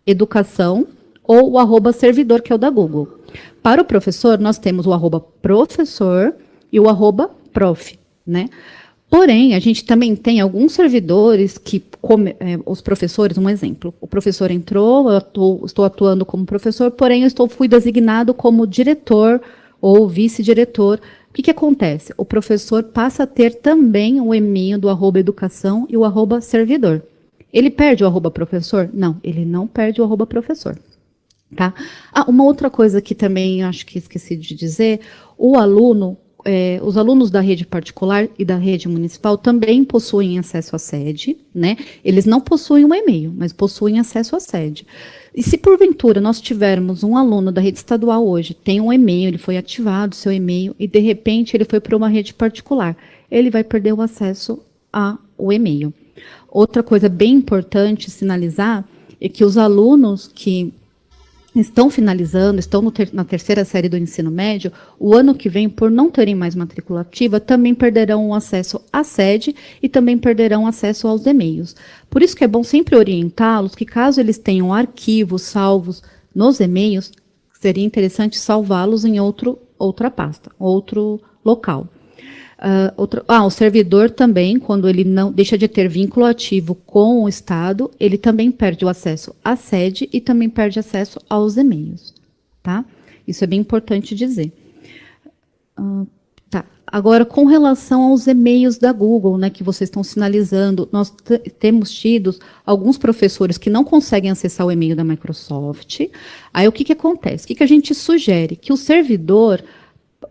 @educação ou o @servidor, que é o da Google. Para o professor, nós temos o @professor e o @prof, né? Porém, a gente também tem alguns servidores que, os professores, um exemplo, o professor entrou, estou atuando como professor, porém eu fui designado como diretor ou vice-diretor. O que acontece? O professor passa a ter também o e-mail do @educação e o @servidor. Ele perde o @professor? Não, ele não perde o @professor. Tá? Uma outra coisa que também acho que esqueci de dizer, os alunos da rede particular e da rede municipal também possuem acesso à sede, né? Eles não possuem um e-mail, mas possuem acesso à sede. E se porventura nós tivermos um aluno da rede estadual hoje, tem um e-mail, ele foi ativado, seu e-mail, e de repente ele foi para uma rede particular, ele vai perder o acesso ao e-mail. Outra coisa bem importante sinalizar é que os alunos que estão finalizando, estão na 3ª série do ensino médio, o ano que vem, por não terem mais matrícula ativa, também perderão o acesso à sede e também perderão acesso aos e-mails. Por isso que é bom sempre orientá-los que, caso eles tenham arquivos salvos nos e-mails, seria interessante salvá-los em outra pasta, outro local. O servidor também, quando ele não deixa de ter vínculo ativo com o Estado, ele também perde o acesso à sede e também perde acesso aos e-mails. Tá? Isso é bem importante dizer. Tá. Agora, com relação aos e-mails da Google, né, que vocês estão sinalizando, nós temos tido alguns professores que não conseguem acessar o e-mail da Microsoft. Aí, o que acontece? O que a gente sugere? Que o servidor...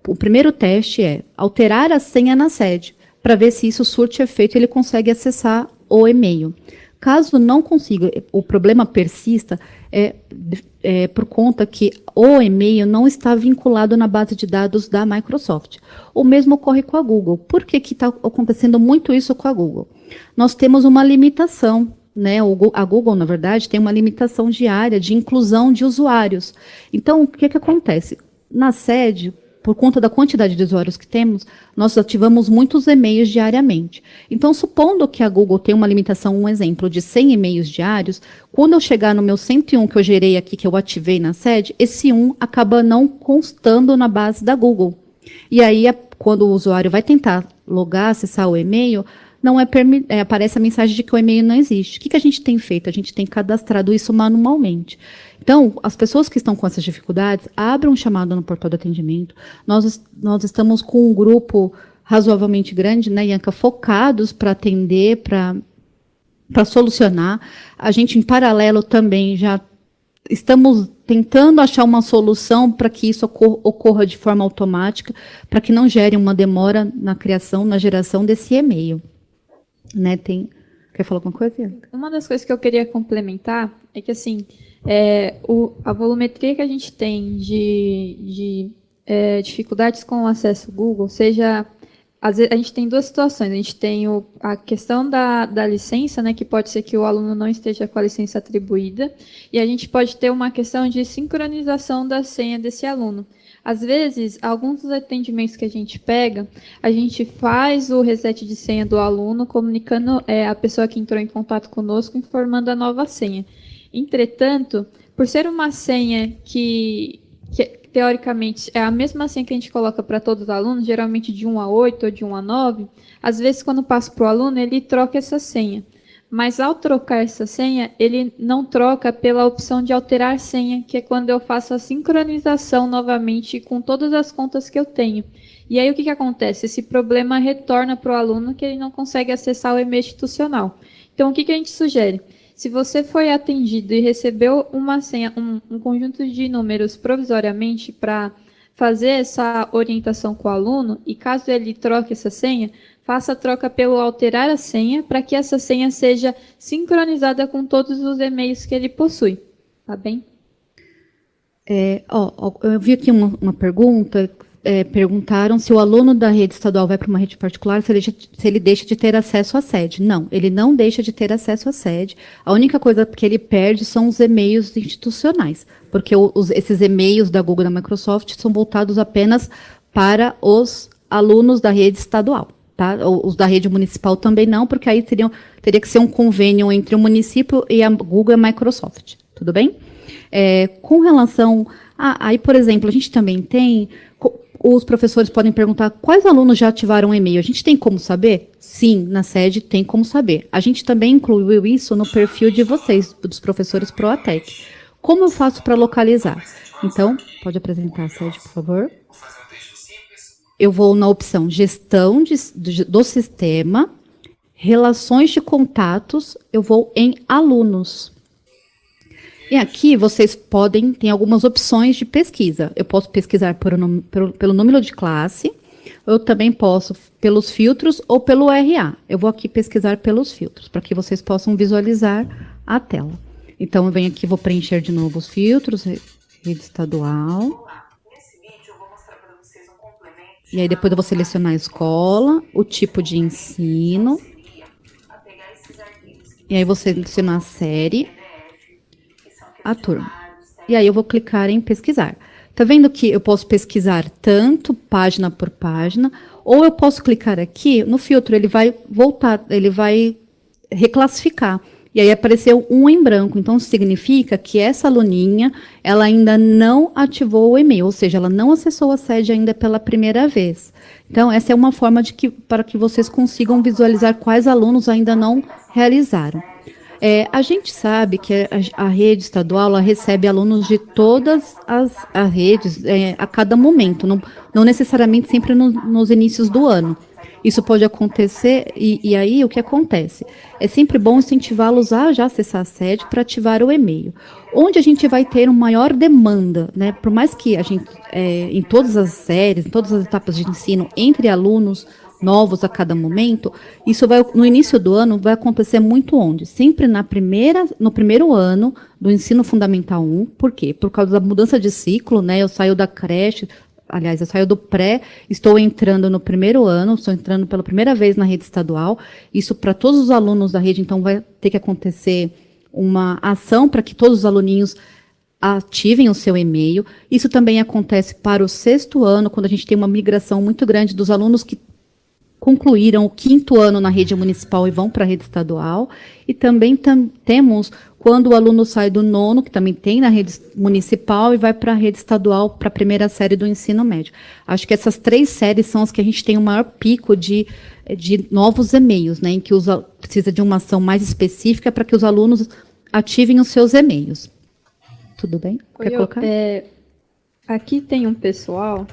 O primeiro teste é alterar a senha na sede, para ver se isso surte efeito e ele consegue acessar o e-mail. Caso não consiga, o problema persista, é por conta que o e-mail não está vinculado na base de dados da Microsoft. O mesmo ocorre com a Google. Por que está acontecendo muito isso com a Google? Nós temos uma limitação, né? A Google, na verdade, tem uma limitação diária de inclusão de usuários. Então, o que acontece? Na sede, por conta da quantidade de usuários que temos, nós ativamos muitos e-mails diariamente. Então, supondo que a Google tem uma limitação, um exemplo, de 100 e-mails diários, quando eu chegar no meu 101 que eu gerei aqui, que eu ativei na sede, esse 1 acaba não constando na base da Google. E aí, quando o usuário vai tentar logar, acessar o e-mail, não aparece a mensagem de que o e-mail não existe. O que a gente tem feito? A gente tem cadastrado isso manualmente. Então, as pessoas que estão com essas dificuldades, abram um chamado no portal de atendimento. Nós estamos com um grupo razoavelmente grande, né, Ianca, focados para atender, para solucionar. A gente, em paralelo, também já estamos tentando achar uma solução para que isso ocorra de forma automática, para que não gere uma demora na geração desse e-mail. Né, quer falar alguma coisa? Uma das coisas que eu queria complementar é que, assim, a volumetria que a gente tem de dificuldades com o acesso ao Google, seja... Às vezes, a gente tem duas situações. A gente tem a questão da licença, né, que pode ser que o aluno não esteja com a licença atribuída, e a gente pode ter uma questão de sincronização da senha desse aluno. Às vezes, alguns dos atendimentos que a gente pega, a gente faz o reset de senha do aluno, comunicando a pessoa que entrou em contato conosco, informando a nova senha. Entretanto, por ser uma senha que teoricamente é a mesma senha que a gente coloca para todos os alunos, geralmente de 1 a 8 ou de 1 a 9, às vezes quando passa para o aluno, ele troca essa senha. Mas ao trocar essa senha, ele não troca pela opção de alterar senha, que é quando eu faço a sincronização novamente com todas as contas que eu tenho. E aí o que acontece? Esse problema retorna para o aluno que ele não consegue acessar o e-mail institucional. Então o que a gente sugere? Se você foi atendido e recebeu uma senha, um conjunto de números provisoriamente para fazer essa orientação com o aluno, e caso ele troque essa senha, faça a troca pelo alterar a senha, para que essa senha seja sincronizada com todos os e-mails que ele possui. Tá bem? Eu vi aqui uma pergunta. Perguntaram se o aluno da rede estadual vai para uma rede particular, se ele deixa de ter acesso à sede. Não, ele não deixa de ter acesso à sede. A única coisa que ele perde são os e-mails institucionais, porque esses e-mails da Google e da Microsoft são voltados apenas para os alunos da rede estadual. Tá? Os da rede municipal também não, porque aí teria que ser um convênio entre o município e a Google e a Microsoft. Tudo bem? Com relação aí, por exemplo, a gente também tem... Os professores podem perguntar quais alunos já ativaram o e-mail. A gente tem como saber? Sim, na sede tem como saber. A gente também incluiu isso no perfil de vocês, dos professores ProATEC. Como eu faço para localizar? Então, pode apresentar a sede, por favor. Eu vou na opção Gestão do Sistema, Relações de Contatos, eu vou em Alunos. E aqui vocês tem algumas opções de pesquisa. Eu posso pesquisar pelo número de classe, eu também posso pelos filtros ou pelo RA. Eu vou aqui pesquisar pelos filtros, para que vocês possam visualizar a tela. Então, eu venho aqui, vou preencher de novo os filtros, rede estadual. E aí depois eu vou selecionar a escola, o tipo de ensino. E aí eu vou selecionar a série, a turma. E aí eu vou clicar em pesquisar. Tá vendo que eu posso pesquisar tanto página por página, ou eu posso clicar aqui no filtro, ele vai voltar, ele vai reclassificar. E aí apareceu um em branco, então significa que essa aluninha, ela ainda não ativou o e-mail, ou seja, ela não acessou a sede ainda pela primeira vez. Então, essa é uma forma para que vocês consigam visualizar quais alunos ainda não realizaram. A gente sabe que a rede estadual ela recebe alunos de todas as redes a cada momento, não necessariamente sempre nos inícios do ano. Isso pode acontecer, e aí o que acontece? É sempre bom incentivá-los a já acessar a sede para ativar o e-mail. Onde a gente vai ter uma maior demanda, né? Por mais que a gente, em todas as séries, em todas as etapas de ensino, entre alunos novos a cada momento, isso vai, no início do ano, vai acontecer muito onde? Sempre no primeiro ano do ensino fundamental 1, por quê? Por causa da mudança de ciclo, né? Eu saio da creche, aliás, eu saio do pré, estou entrando no primeiro ano, estou entrando pela primeira vez na rede estadual, isso para todos os alunos da rede, então vai ter que acontecer uma ação para que todos os aluninhos ativem o seu e-mail. Isso também acontece para o sexto ano, quando a gente tem uma migração muito grande dos alunos que concluíram o quinto ano na rede municipal e vão para a rede estadual. E também temos quando o aluno sai do nono, que também tem na rede municipal, e vai para a rede estadual, para a primeira série do ensino médio. Acho que essas 3 séries são as que a gente tem o maior pico de novos e-mails, né, em que precisa de uma ação mais específica para que os alunos ativem os seus e-mails. Tudo bem? Quer colocar? Aqui tem um pessoal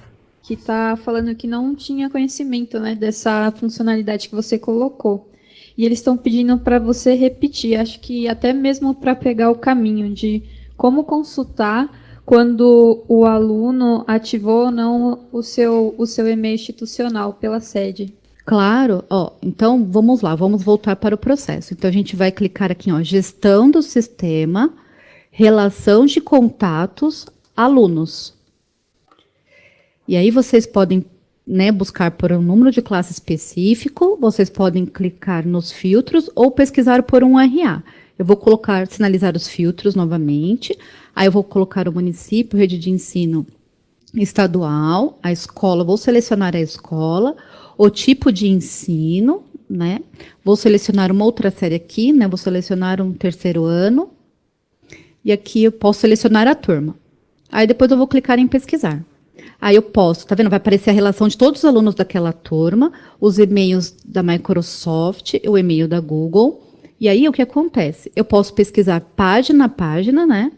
que está falando que não tinha conhecimento, né, dessa funcionalidade que você colocou. E eles estão pedindo para você repetir, acho que até mesmo para pegar o caminho de como consultar quando o aluno ativou ou não o seu e-mail institucional pela sede. Claro, então vamos lá, vamos voltar para o processo. Então a gente vai clicar aqui, Gestão do Sistema, Relação de Contatos, Alunos. E aí vocês podem, né, buscar por um número de classe específico, vocês podem clicar nos filtros ou pesquisar por um RA. Eu vou sinalizar os filtros novamente, aí eu vou colocar o município, rede de ensino estadual, a escola, vou selecionar a escola, o tipo de ensino, né? Vou selecionar uma outra série aqui, né? Vou selecionar um 3º ano, e aqui eu posso selecionar a turma. Aí depois eu vou clicar em pesquisar. Aí eu posso, tá vendo? Vai aparecer a relação de todos os alunos daquela turma, os e-mails da Microsoft, o e-mail da Google. E aí o que acontece? Eu posso pesquisar página a página, né?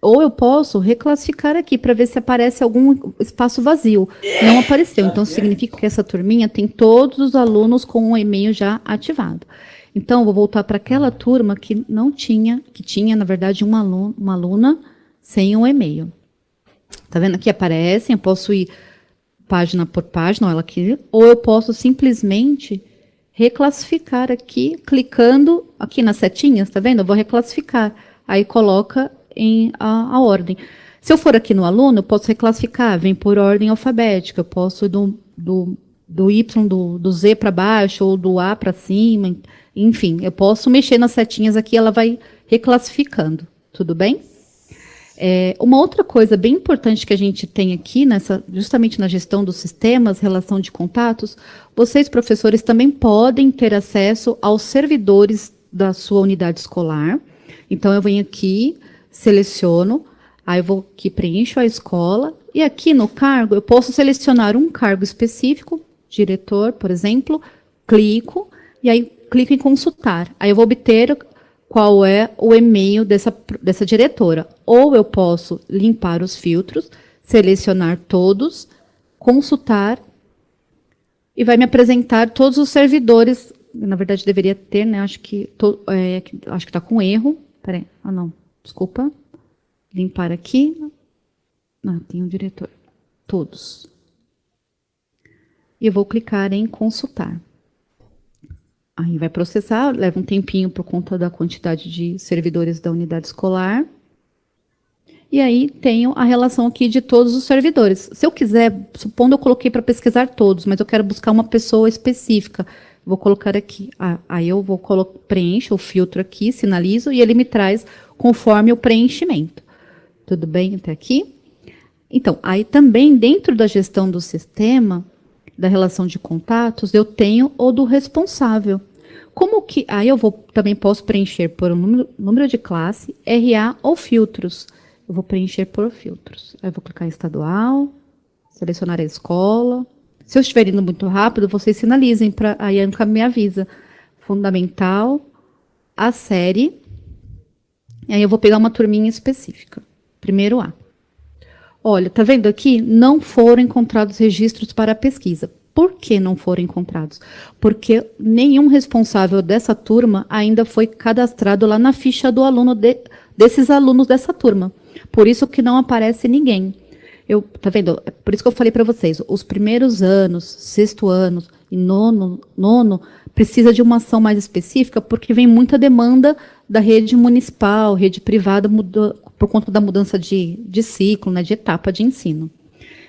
Ou eu posso reclassificar aqui para ver se aparece algum espaço vazio. Não apareceu, então significa que essa turminha tem todos os alunos com o e-mail já ativado. Então, eu vou voltar para aquela turma que não tinha, que tinha, na verdade, uma aluna sem um e-mail. Tá vendo? Aqui aparecem, eu posso ir página por página, ela aqui, ou eu posso simplesmente reclassificar aqui, clicando aqui nas setinhas, tá vendo? Eu vou reclassificar. Aí coloca a ordem. Se eu for aqui no aluno, eu posso reclassificar, vem por ordem alfabética, eu posso do Y, do Z para baixo, ou do A para cima, enfim, eu posso mexer nas setinhas aqui, ela vai reclassificando, tudo bem? Uma outra coisa bem importante que a gente tem aqui, justamente na gestão dos sistemas, relação de contatos, vocês, professores, também podem ter acesso aos servidores da sua unidade escolar. Então, eu venho aqui, seleciono, aí eu vou aqui, preencho a escola, e aqui no cargo, eu posso selecionar um cargo específico, diretor, por exemplo, clico, e aí clico em consultar. Aí eu vou obter qual é o e-mail dessa diretora. Ou eu posso limpar os filtros, selecionar todos, consultar, e vai me apresentar todos os servidores. Na verdade, deveria ter, né? Acho que está com erro. Peraí, não, desculpa. Limpar aqui. Tem um diretor. Todos. E eu vou clicar em consultar. Aí vai processar, leva um tempinho por conta da quantidade de servidores da unidade escolar. E aí tenho a relação aqui de todos os servidores. Se eu quiser, supondo eu coloquei para pesquisar todos, mas eu quero buscar uma pessoa específica, vou colocar aqui. Aí eu vou preencho o filtro aqui, sinalizo, e ele me traz conforme o preenchimento. Tudo bem até aqui? Então, aí também dentro da gestão do sistema, da relação de contatos, eu tenho o do responsável. Como que... Aí eu também posso preencher por um número de classe, RA ou filtros. Eu vou preencher por filtros. Aí eu vou clicar em estadual, selecionar a escola. Se eu estiver indo muito rápido, vocês sinalizem, aí a Anca me avisa. Fundamental, a série. E aí eu vou pegar uma turminha específica. Primeiro A. Olha, tá vendo aqui? Não foram encontrados registros para a pesquisa. Por que não foram encontrados? Porque nenhum responsável dessa turma ainda foi cadastrado lá na ficha do aluno desses alunos dessa turma. Por isso que não aparece ninguém. Tá vendo? Por isso que eu falei para vocês, os primeiros anos, 6º ano e nono, precisa de uma ação mais específica, porque vem muita demanda da rede municipal, rede privada, por conta da mudança de ciclo, né, de etapa de ensino.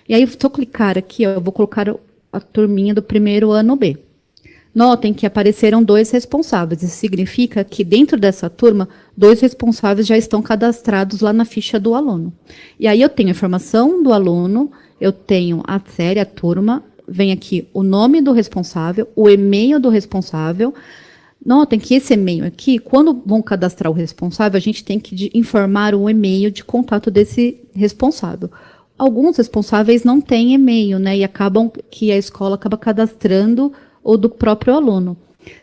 E aí, se eu clicar aqui, eu vou colocar a turminha do 1º ano B. Notem que apareceram 2 responsáveis. Isso significa que dentro dessa turma, 2 responsáveis já estão cadastrados lá na ficha do aluno. E aí eu tenho a informação do aluno, eu tenho a série, a turma, vem aqui o nome do responsável, o e-mail do responsável. Notem que esse e-mail aqui, quando vão cadastrar o responsável, a gente tem que informar o e-mail de contato desse responsável. Alguns responsáveis não têm e-mail, né? E a escola acaba cadastrando o do próprio aluno.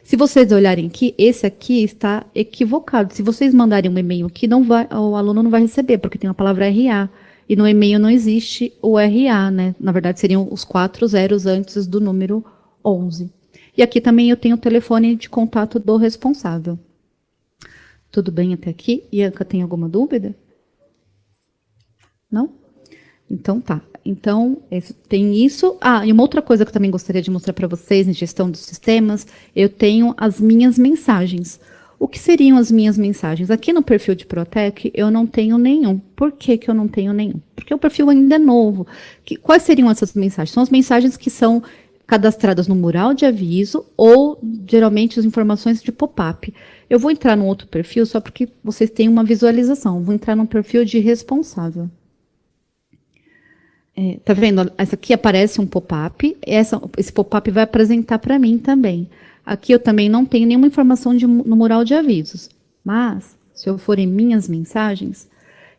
Se vocês olharem aqui, esse aqui está equivocado. Se vocês mandarem um e-mail aqui, o aluno não vai receber, porque tem a palavra RA. E no e-mail não existe o RA, né? Na verdade, seriam os 4 zeros antes do número 11. E aqui também eu tenho o telefone de contato do responsável. Tudo bem até aqui? Ianca, tem alguma dúvida? Não? Então, tá. Então, tem isso. E uma outra coisa que eu também gostaria de mostrar para vocês em gestão dos sistemas, eu tenho as minhas mensagens. O que seriam as minhas mensagens? Aqui no perfil de Protec, eu não tenho nenhum. Por que eu não tenho nenhum? Porque o perfil ainda é novo. Quais seriam essas mensagens? São as mensagens que são cadastradas no mural de aviso ou, geralmente, as informações de pop-up. Eu vou entrar num outro perfil só porque vocês têm uma visualização. Eu vou entrar num perfil de responsável. Tá vendo? Essa aqui aparece um pop-up. Esse pop-up vai apresentar para mim também. Aqui eu também não tenho nenhuma informação no mural de avisos. Mas, se eu for em minhas mensagens,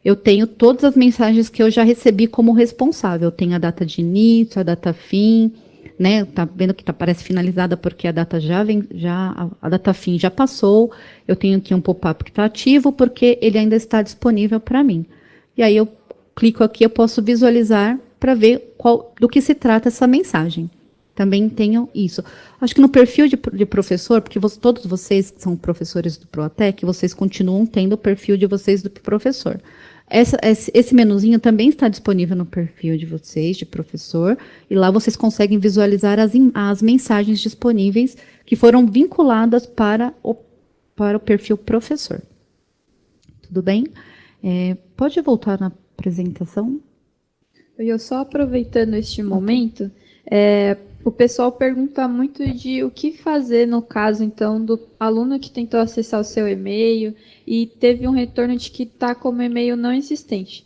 eu tenho todas as mensagens que eu já recebi como responsável. Eu tenho a data de início, a data fim, né? Tá vendo que aparece finalizada porque a data a data fim já passou. Eu tenho aqui um pop-up que está ativo porque ele ainda está disponível para mim. E aí eu clico aqui, eu posso visualizar para ver do que se trata essa mensagem. Também tenho isso. Acho que no perfil de professor, porque todos vocês que são professores do Protec, vocês continuam tendo o perfil de vocês do professor. Esse menuzinho também está disponível no perfil de vocês, de professor, e lá vocês conseguem visualizar as mensagens disponíveis que foram vinculadas para o perfil professor. Tudo bem? Pode voltar na apresentação? Eu só aproveitando este momento, o pessoal pergunta muito de o que fazer no caso, então, do aluno que tentou acessar o seu e-mail e teve um retorno de que está como e-mail não existente.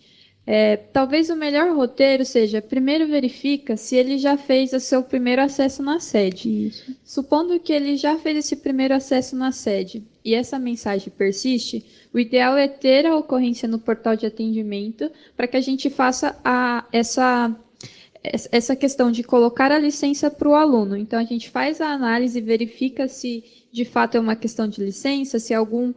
Talvez o melhor roteiro seja, primeiro verifica se ele já fez o seu primeiro acesso na sede. Isso. Supondo que ele já fez esse primeiro acesso na sede e essa mensagem persiste, o ideal é ter a ocorrência no portal de atendimento para que a gente faça essa questão de colocar a licença para o aluno. Então, a gente faz a análise e verifica se, de fato, é uma questão de licença, se é alguma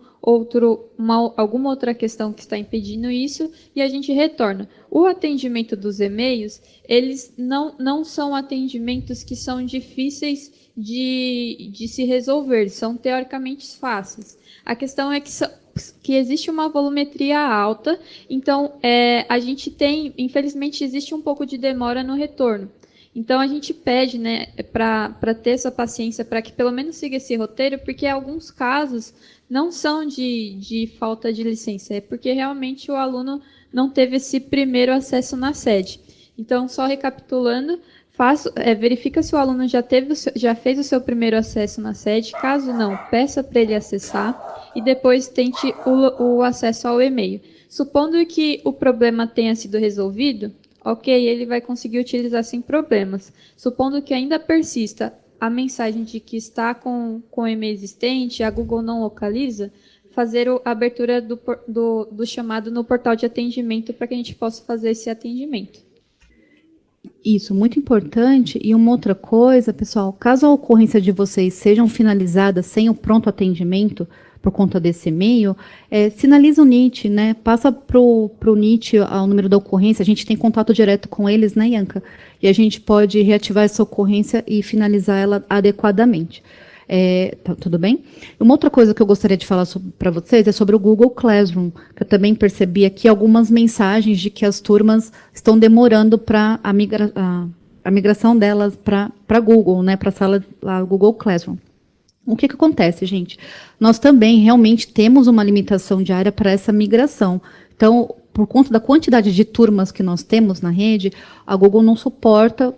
outra questão que está impedindo isso, e a gente retorna. O atendimento dos e-mails, eles não são atendimentos que são difíceis de se resolver, são teoricamente fáceis. A questão é que existe uma volumetria alta, então a gente infelizmente, existe um pouco de demora no retorno. Então, a gente pede, né, para ter essa paciência, para que pelo menos siga esse roteiro, porque alguns casos não são de falta de licença, é porque realmente o aluno não teve esse primeiro acesso na sede. Então, só recapitulando, verifica se o aluno já fez o seu primeiro acesso na sede. Caso não, peça para ele acessar e depois tente o acesso ao e-mail. Supondo que o problema tenha sido resolvido, ok, ele vai conseguir utilizar sem problemas. Supondo que ainda persista a mensagem de que está com o e-mail existente, a Google não localiza, fazer a abertura do chamado no portal de atendimento para que a gente possa fazer esse atendimento. Isso, muito importante. E uma outra coisa, pessoal, caso a ocorrência de vocês sejam finalizadas sem o pronto atendimento, por conta desse e-mail, sinaliza o NIT, né? Passa para o NIT o número da ocorrência, a gente tem contato direto com eles, né, Ianca? E a gente pode reativar essa ocorrência e finalizar ela adequadamente. Tudo bem? Uma outra coisa que eu gostaria de falar para vocês é sobre o Google Classroom, que eu também percebi aqui algumas mensagens de que as turmas estão demorando para a migração delas para Google, né, para a sala lá, Google Classroom. O que acontece, gente? Nós também realmente temos uma limitação diária para essa migração. Então, por conta da quantidade de turmas que nós temos na rede, a Google não suporta,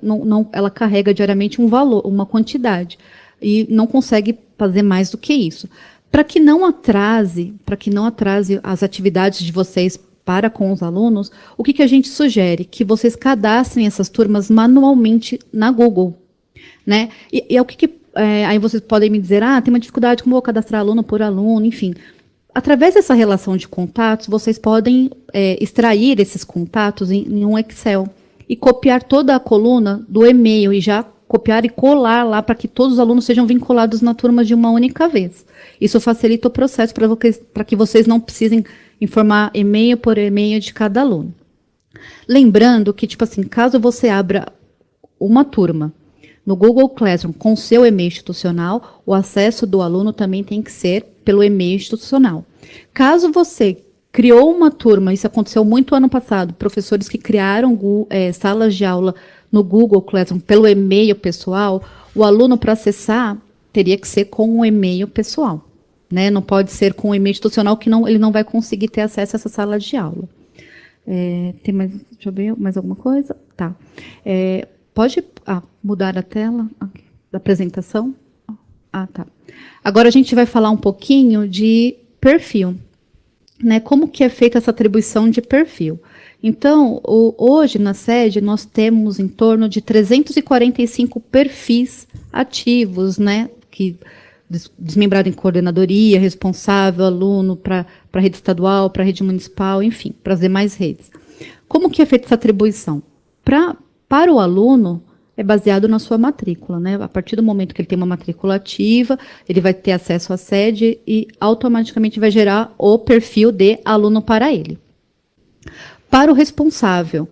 ela carrega diariamente um valor, uma quantidade, e não consegue fazer mais do que isso. Para que não atrase as atividades de vocês para com os alunos, o que a gente sugere? Que vocês cadastrem essas turmas manualmente na Google, né? E o que aí vocês podem me dizer, tem uma dificuldade, como eu vou cadastrar aluno por aluno, enfim. Através dessa relação de contatos, vocês podem extrair esses contatos em um Excel e copiar toda a coluna do e-mail e já copiar e colar lá para que todos os alunos sejam vinculados na turma de uma única vez. Isso facilita o processo para que vocês não precisem informar e-mail por e-mail de cada aluno. Lembrando que, tipo assim, caso você abra uma turma no Google Classroom com seu e-mail institucional, o acesso do aluno também tem que ser pelo e-mail institucional. Caso você criou uma turma, isso aconteceu muito ano passado, professores que criaram salas de aula no Google Classroom pelo e-mail pessoal, o aluno para acessar teria que ser com o e-mail pessoal, né? Não pode ser com o e-mail institucional que ele não vai conseguir ter acesso a essa sala de aula. Tem mais, deixa eu ver, mais alguma coisa? Tá. Pode mudar a tela da apresentação? Tá. Agora a gente vai falar um pouquinho de perfil, né? Como que é feita essa atribuição de perfil? Então, hoje na sede nós temos em torno de 345 perfis ativos, né? Que desmembrado em coordenadoria, responsável, aluno, para a rede estadual, para a rede municipal, enfim, para as demais redes. Como que é feita essa atribuição? Para o aluno, é baseado na sua matrícula, né? A partir do momento que ele tem uma matrícula ativa, ele vai ter acesso à sede e automaticamente vai gerar o perfil de aluno para ele. Para o responsável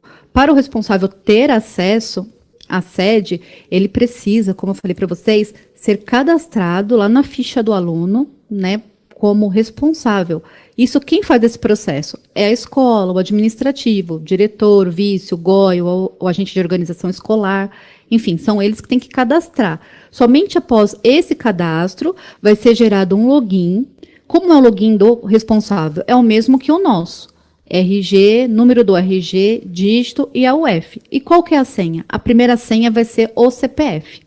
ter acesso à sede, ele precisa, como eu falei para vocês, ser cadastrado lá na ficha do aluno, né, como responsável. Isso, quem faz esse processo? É a escola, o administrativo, o diretor, o vice, o GOI, o agente de organização escolar, enfim, são eles que têm que cadastrar. Somente após esse cadastro, vai ser gerado um login. Como é o login do responsável? É o mesmo que o nosso. RG, número do RG, dígito e a UF. E qual que é a senha? A primeira senha vai ser o CPF,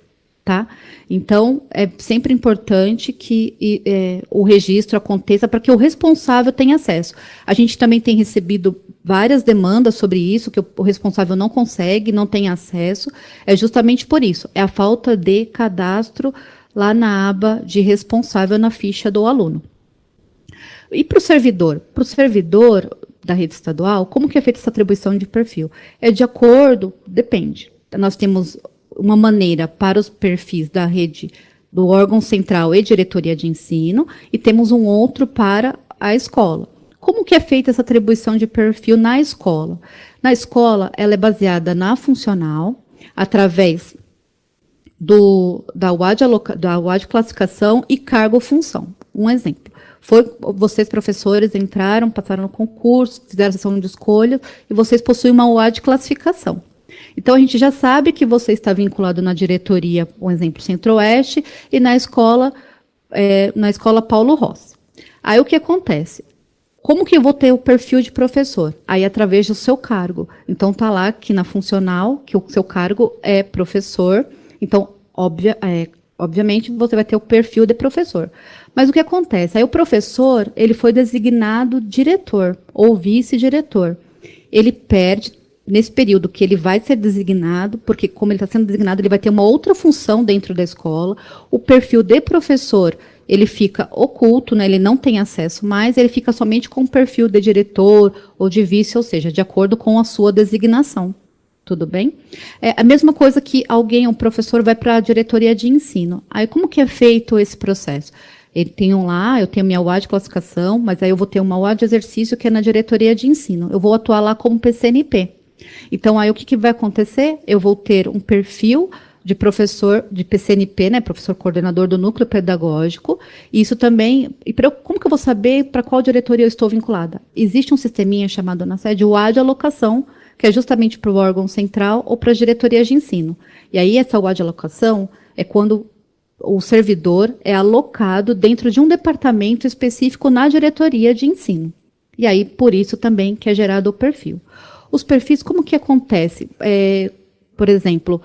tá? Então, é sempre importante que o registro aconteça para que o responsável tenha acesso. A gente também tem recebido várias demandas sobre isso, que o responsável não consegue, não tem acesso. É justamente por isso. É a falta de cadastro lá na aba de responsável na ficha do aluno. E para o servidor? Para o servidor da rede estadual, como que é feita essa atribuição de perfil? É de acordo, depende. Nós temos uma maneira para os perfis da rede do órgão central e diretoria de ensino, e temos um outro para a escola. Como que é feita essa atribuição de perfil na escola? Na escola, ela é baseada na funcional, através da UAD classificação e cargo-função. Um exemplo. Vocês, professores, entraram, passaram no concurso, fizeram a sessão de escolha, e vocês possuem uma UAD classificação. Então, a gente já sabe que você está vinculado na diretoria, um exemplo, Centro-Oeste, e na escola Paulo Rossi. Aí, o que acontece? Como que eu vou ter o perfil de professor? Aí, através do seu cargo. Então, está lá aqui na funcional, que o seu cargo é professor. Então, obviamente, você vai ter o perfil de professor. Mas o que acontece? Aí o professor, ele foi designado diretor ou vice-diretor. Ele perde, nesse período que ele vai ser designado, porque como ele está sendo designado, ele vai ter uma outra função dentro da escola. O perfil de professor, ele fica oculto, né? Ele não tem acesso mais, ele fica somente com o perfil de diretor ou de vice, ou seja, de acordo com a sua designação. Tudo bem? É a mesma coisa que um professor vai para a diretoria de ensino. Aí como que é feito esse processo? Eu tenho minha UAD de classificação, mas aí eu vou ter uma UAD de exercício que é na diretoria de ensino. Eu vou atuar lá como PCNP. Então, aí o que vai acontecer? Eu vou ter um perfil de professor de PCNP, né, professor coordenador do núcleo pedagógico. E isso também, como que eu vou saber para qual diretoria eu estou vinculada? Existe um sisteminha chamado na sede UAD alocação, que é justamente para o órgão central ou para as diretorias de ensino. E aí essa UAD alocação é quando o servidor é alocado dentro de um departamento específico na diretoria de ensino. E aí, por isso também que é gerado o perfil. Os perfis, como que acontece? Por exemplo,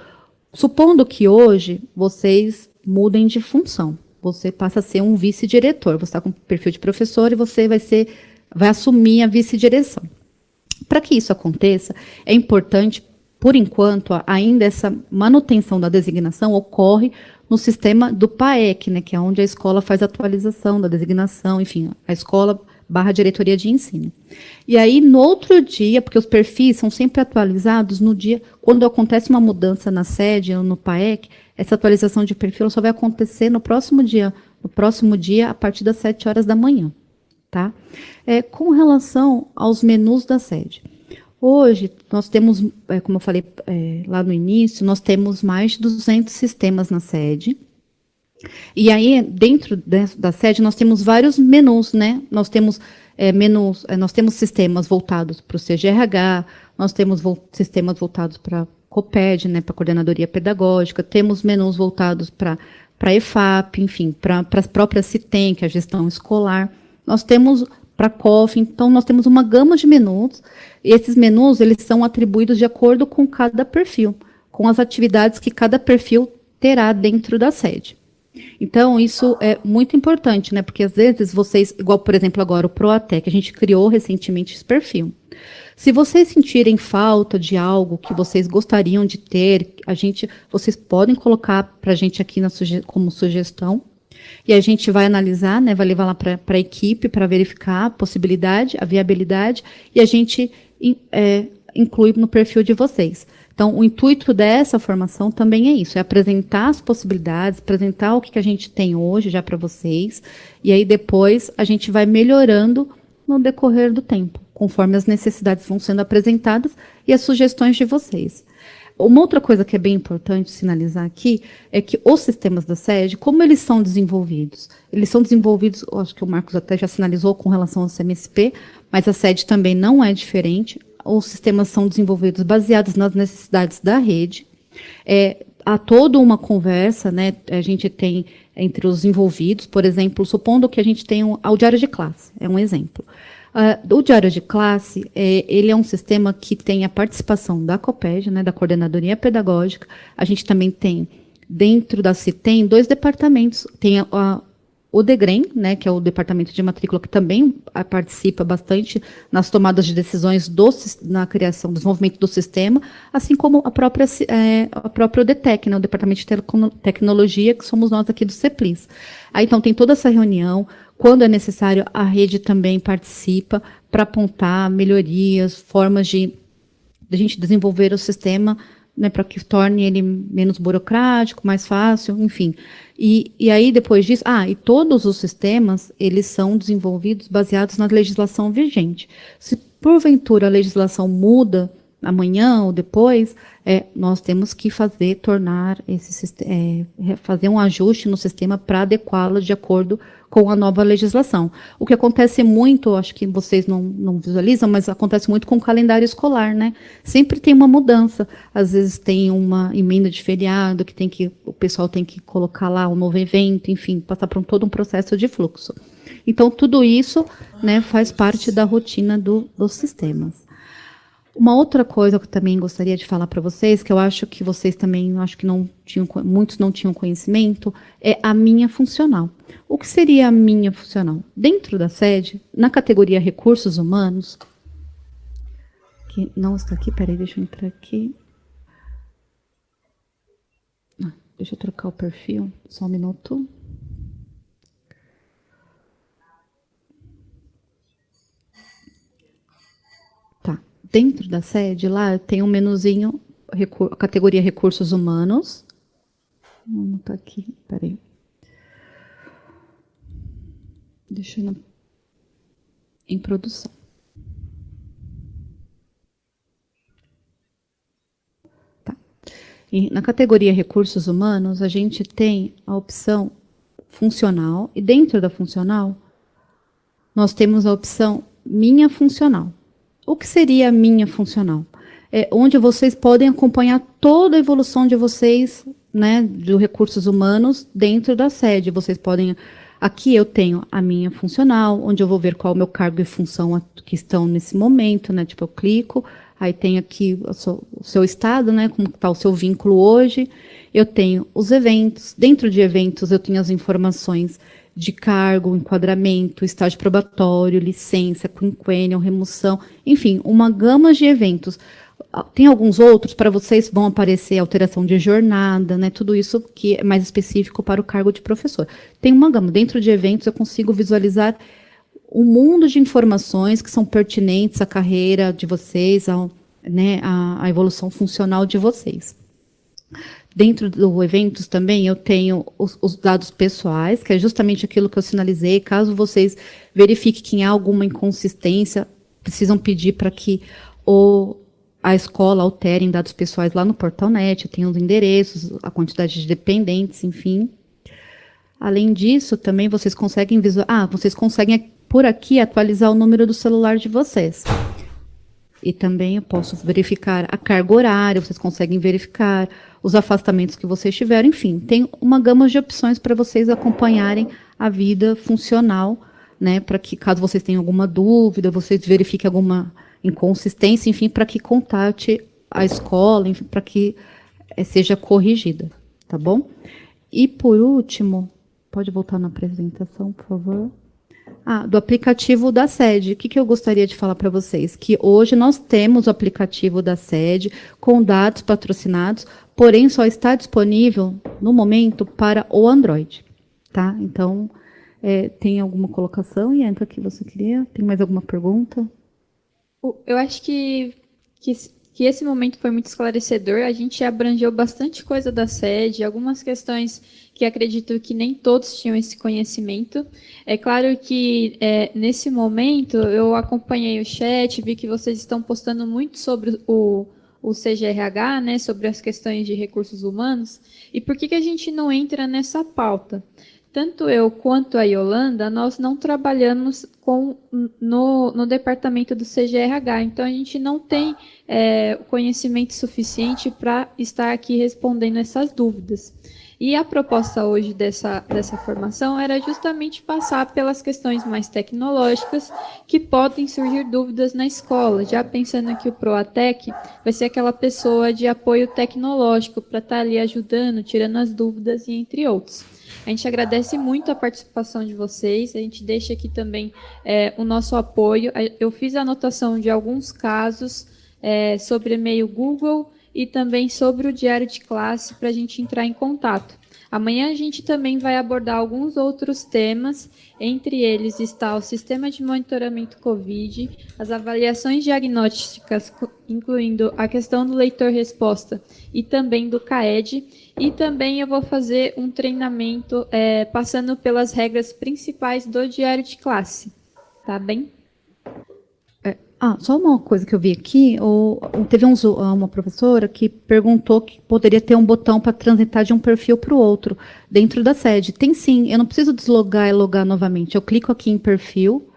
supondo que hoje vocês mudem de função. Você passa a ser um vice-diretor. Você está com perfil de professor e você vai assumir a vice-direção. Para que isso aconteça, é importante, por enquanto, ainda essa manutenção da designação ocorre no sistema do PAEC, né, que é onde a escola faz a atualização da designação, enfim, a escola / diretoria de ensino. E aí, no outro dia, porque os perfis são sempre atualizados no dia, quando acontece uma mudança na sede ou no PAEC, essa atualização de perfil só vai acontecer no próximo dia, a partir das 7 horas da manhã. Tá? Com relação aos menus da sede. Hoje, nós temos, como eu falei lá no início, nós temos mais de 200 sistemas na sede. E aí, dentro da sede, nós temos vários menus, né? Nós temos nós temos sistemas voltados para o CGRH, nós temos sistemas voltados para a COPED, né, para a Coordenadoria Pedagógica, temos menus voltados para para a EFAP, enfim, para as próprias CITEM, que é a gestão escolar. Nós temos para a COF, então nós temos uma gama de menus, e esses menus eles são atribuídos de acordo com cada perfil, com as atividades que cada perfil terá dentro da sede. Então, isso é muito importante, né? Porque às vezes vocês, igual, por exemplo, agora o Proatec, a gente criou recentemente esse perfil. Se vocês sentirem falta de algo que vocês gostariam de ter, vocês podem colocar para a gente aqui como sugestão, e a gente vai analisar, né? Vai levar lá para a equipe para verificar a possibilidade, a viabilidade, e a gente inclui no perfil de vocês. Então, o intuito dessa formação também é isso, é apresentar as possibilidades, apresentar o que a gente tem hoje já para vocês, e aí depois a gente vai melhorando no decorrer do tempo, conforme as necessidades vão sendo apresentadas e as sugestões de vocês. Uma outra coisa que é bem importante sinalizar aqui é que os sistemas da sede, como eles são desenvolvidos? Eles são desenvolvidos, acho que o Marcos até já sinalizou com relação ao CMSP, mas a sede também não é diferente. Os sistemas são desenvolvidos baseados nas necessidades da rede. Há toda uma conversa, né, a gente tem entre os envolvidos, por exemplo, supondo que a gente tem o diário de classe, é um exemplo. O diário de classe, ele é um sistema que tem a participação da COPED, né, da Coordenadoria Pedagógica. A gente também tem, dentro da CITEM, 2 departamentos. Tem o DEGREM, né, que é o departamento de matrícula, que também participa bastante nas tomadas de decisões na criação, desenvolvimento do sistema, assim como a própria ODETEC, né, o departamento de tecnologia, que somos nós aqui do CEPLIS. Aí, então, tem toda essa reunião. Quando é necessário, a rede também participa para apontar melhorias, formas de a gente desenvolver o sistema, né, para que torne ele menos burocrático, mais fácil, enfim. E aí, depois disso, e todos os sistemas, eles são desenvolvidos baseados na legislação vigente. Se, porventura, a legislação muda amanhã ou depois, nós temos que fazer um ajuste no sistema para adequá-lo de acordo com a nova legislação. O que acontece muito, acho que vocês não visualizam, mas acontece muito com o calendário escolar, né? Sempre tem uma mudança. Às vezes tem uma emenda de feriado, o pessoal tem que colocar lá um novo evento, enfim, passar por todo um processo de fluxo. Então, tudo isso, né, faz parte da rotina dos sistemas. Uma outra coisa que eu também gostaria de falar para vocês, que eu acho que vocês também, muitos não tinham conhecimento, é a minha funcional. O que seria a minha funcional? Dentro da sede, na categoria Recursos Humanos, que não está aqui, peraí, deixa eu entrar aqui. Deixa eu trocar o perfil, só um minuto. Dentro da sede, lá tem um menuzinho, categoria Recursos Humanos. Não está aqui, peraí. Deixa eu ir em produção. Tá. E na categoria Recursos Humanos, a gente tem a opção funcional, e dentro da funcional, nós temos a opção Minha Funcional. O que seria a minha funcional? Onde vocês podem acompanhar toda a evolução de vocês, né, de recursos humanos dentro da sede. Vocês podem... Aqui eu tenho a minha funcional, onde eu vou ver qual é o meu cargo e função que estão nesse momento, né? Tipo, eu clico, aí tem aqui o seu estado, né? Como está o seu vínculo hoje. Eu tenho os eventos. Dentro de eventos, eu tenho as informações de cargo, enquadramento, estágio probatório, licença, quinquênio, remoção, enfim, uma gama de eventos. Tem alguns outros, para vocês vão aparecer alteração de jornada, né, tudo isso que é mais específico para o cargo de professor. Tem uma gama, dentro de eventos eu consigo visualizar um mundo de informações que são pertinentes à carreira de vocês, à evolução funcional de vocês. Dentro do eventos também eu tenho os dados pessoais, que é justamente aquilo que eu sinalizei. Caso vocês verifiquem que há alguma inconsistência, precisam pedir para que a escola altere em dados pessoais lá no Portalnet. Eu tenho os endereços, a quantidade de dependentes, enfim. Além disso, também vocês conseguem vocês conseguem por aqui atualizar o número do celular de vocês. E também eu posso verificar a carga horária, vocês conseguem verificar os afastamentos que vocês tiveram, enfim, tem uma gama de opções para vocês acompanharem a vida funcional, né, para que, caso vocês tenham alguma dúvida, vocês verifiquem alguma inconsistência, enfim, para que contate a escola, enfim, para que seja corrigida, tá bom? E por último, pode voltar na apresentação, por favor? Do aplicativo da sede. O que eu gostaria de falar para vocês? Que hoje nós temos o aplicativo da sede com dados patrocinados, porém só está disponível, no momento, para o Android. Tá? Então, tem alguma colocação, Ianca, que você queria? Tem mais alguma pergunta? Eu acho que esse momento foi muito esclarecedor. A gente abrangeu bastante coisa da sede, algumas questões que acredito que nem todos tinham esse conhecimento. É claro que nesse momento eu acompanhei o chat, vi que vocês estão postando muito sobre o CGRH, né, sobre as questões de recursos humanos. E por que a gente não entra nessa pauta? Tanto eu quanto a Yolanda, nós não trabalhamos no departamento do CGRH, então a gente não tem conhecimento suficiente para estar aqui respondendo essas dúvidas. E a proposta hoje dessa formação era justamente passar pelas questões mais tecnológicas que podem surgir dúvidas na escola, já pensando que o Proatec vai ser aquela pessoa de apoio tecnológico para estar ali ajudando, tirando as dúvidas e entre outros. A gente agradece muito a participação de vocês, a gente deixa aqui também o nosso apoio. Eu fiz a anotação de alguns casos sobre e-mail Google e também sobre o diário de classe para a gente entrar em contato. Amanhã a gente também vai abordar alguns outros temas, entre eles está o sistema de monitoramento COVID, as avaliações diagnósticas, incluindo a questão do leitor-resposta e também do CAED, e também eu vou fazer um treinamento passando pelas regras principais do diário de classe. Tá bem? Só uma coisa que eu vi aqui, teve uma professora que perguntou que poderia ter um botão para transitar de um perfil para o outro dentro da sede. Tem sim, eu não preciso deslogar e logar novamente. Eu clico aqui em perfil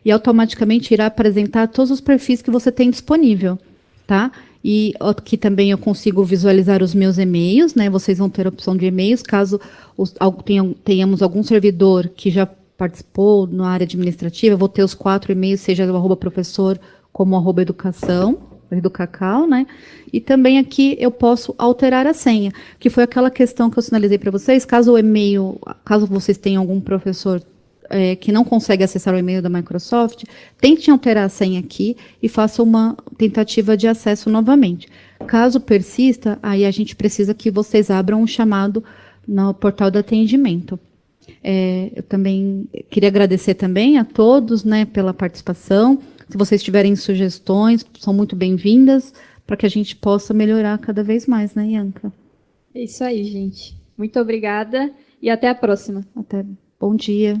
e automaticamente irá apresentar todos os perfis que você tem disponível, tá? E aqui também eu consigo visualizar os meus e-mails, né? Vocês vão ter a opção de e-mails, caso tenhamos algum servidor que já participou na área administrativa, eu vou ter os 4 e-mails, seja do @professor como @educação, Educacau, né? E também aqui eu posso alterar a senha, que foi aquela questão que eu sinalizei para vocês, caso vocês tenham algum professor que não consegue acessar o e-mail da Microsoft, tente alterar a senha aqui e faça uma tentativa de acesso novamente. Caso persista, aí a gente precisa que vocês abram um chamado no portal de atendimento. Eu também queria agradecer também a todos, né, pela participação. Se vocês tiverem sugestões, são muito bem-vindas para que a gente possa melhorar cada vez mais, né, Ianca? É isso aí, gente. Muito obrigada e até a próxima. Até. Bom dia.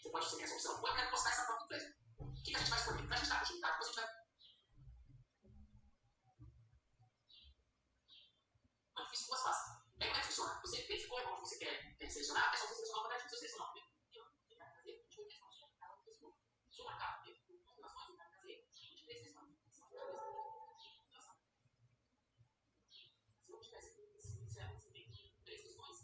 Você pode seguir essa opção. Ou eu quero postar essa foto do prédio. O que a gente faz por mim? Para a gente estar depois a gente vai. Eu fiz duas faces. Aí como é que funciona? Você verificou onde você quer selecionar, é só você selecionar o quadradinho que você selecionou. Deixa eu marcar. Configurações, eu quero fazer 23 sessões. Se eu tivesse três questões,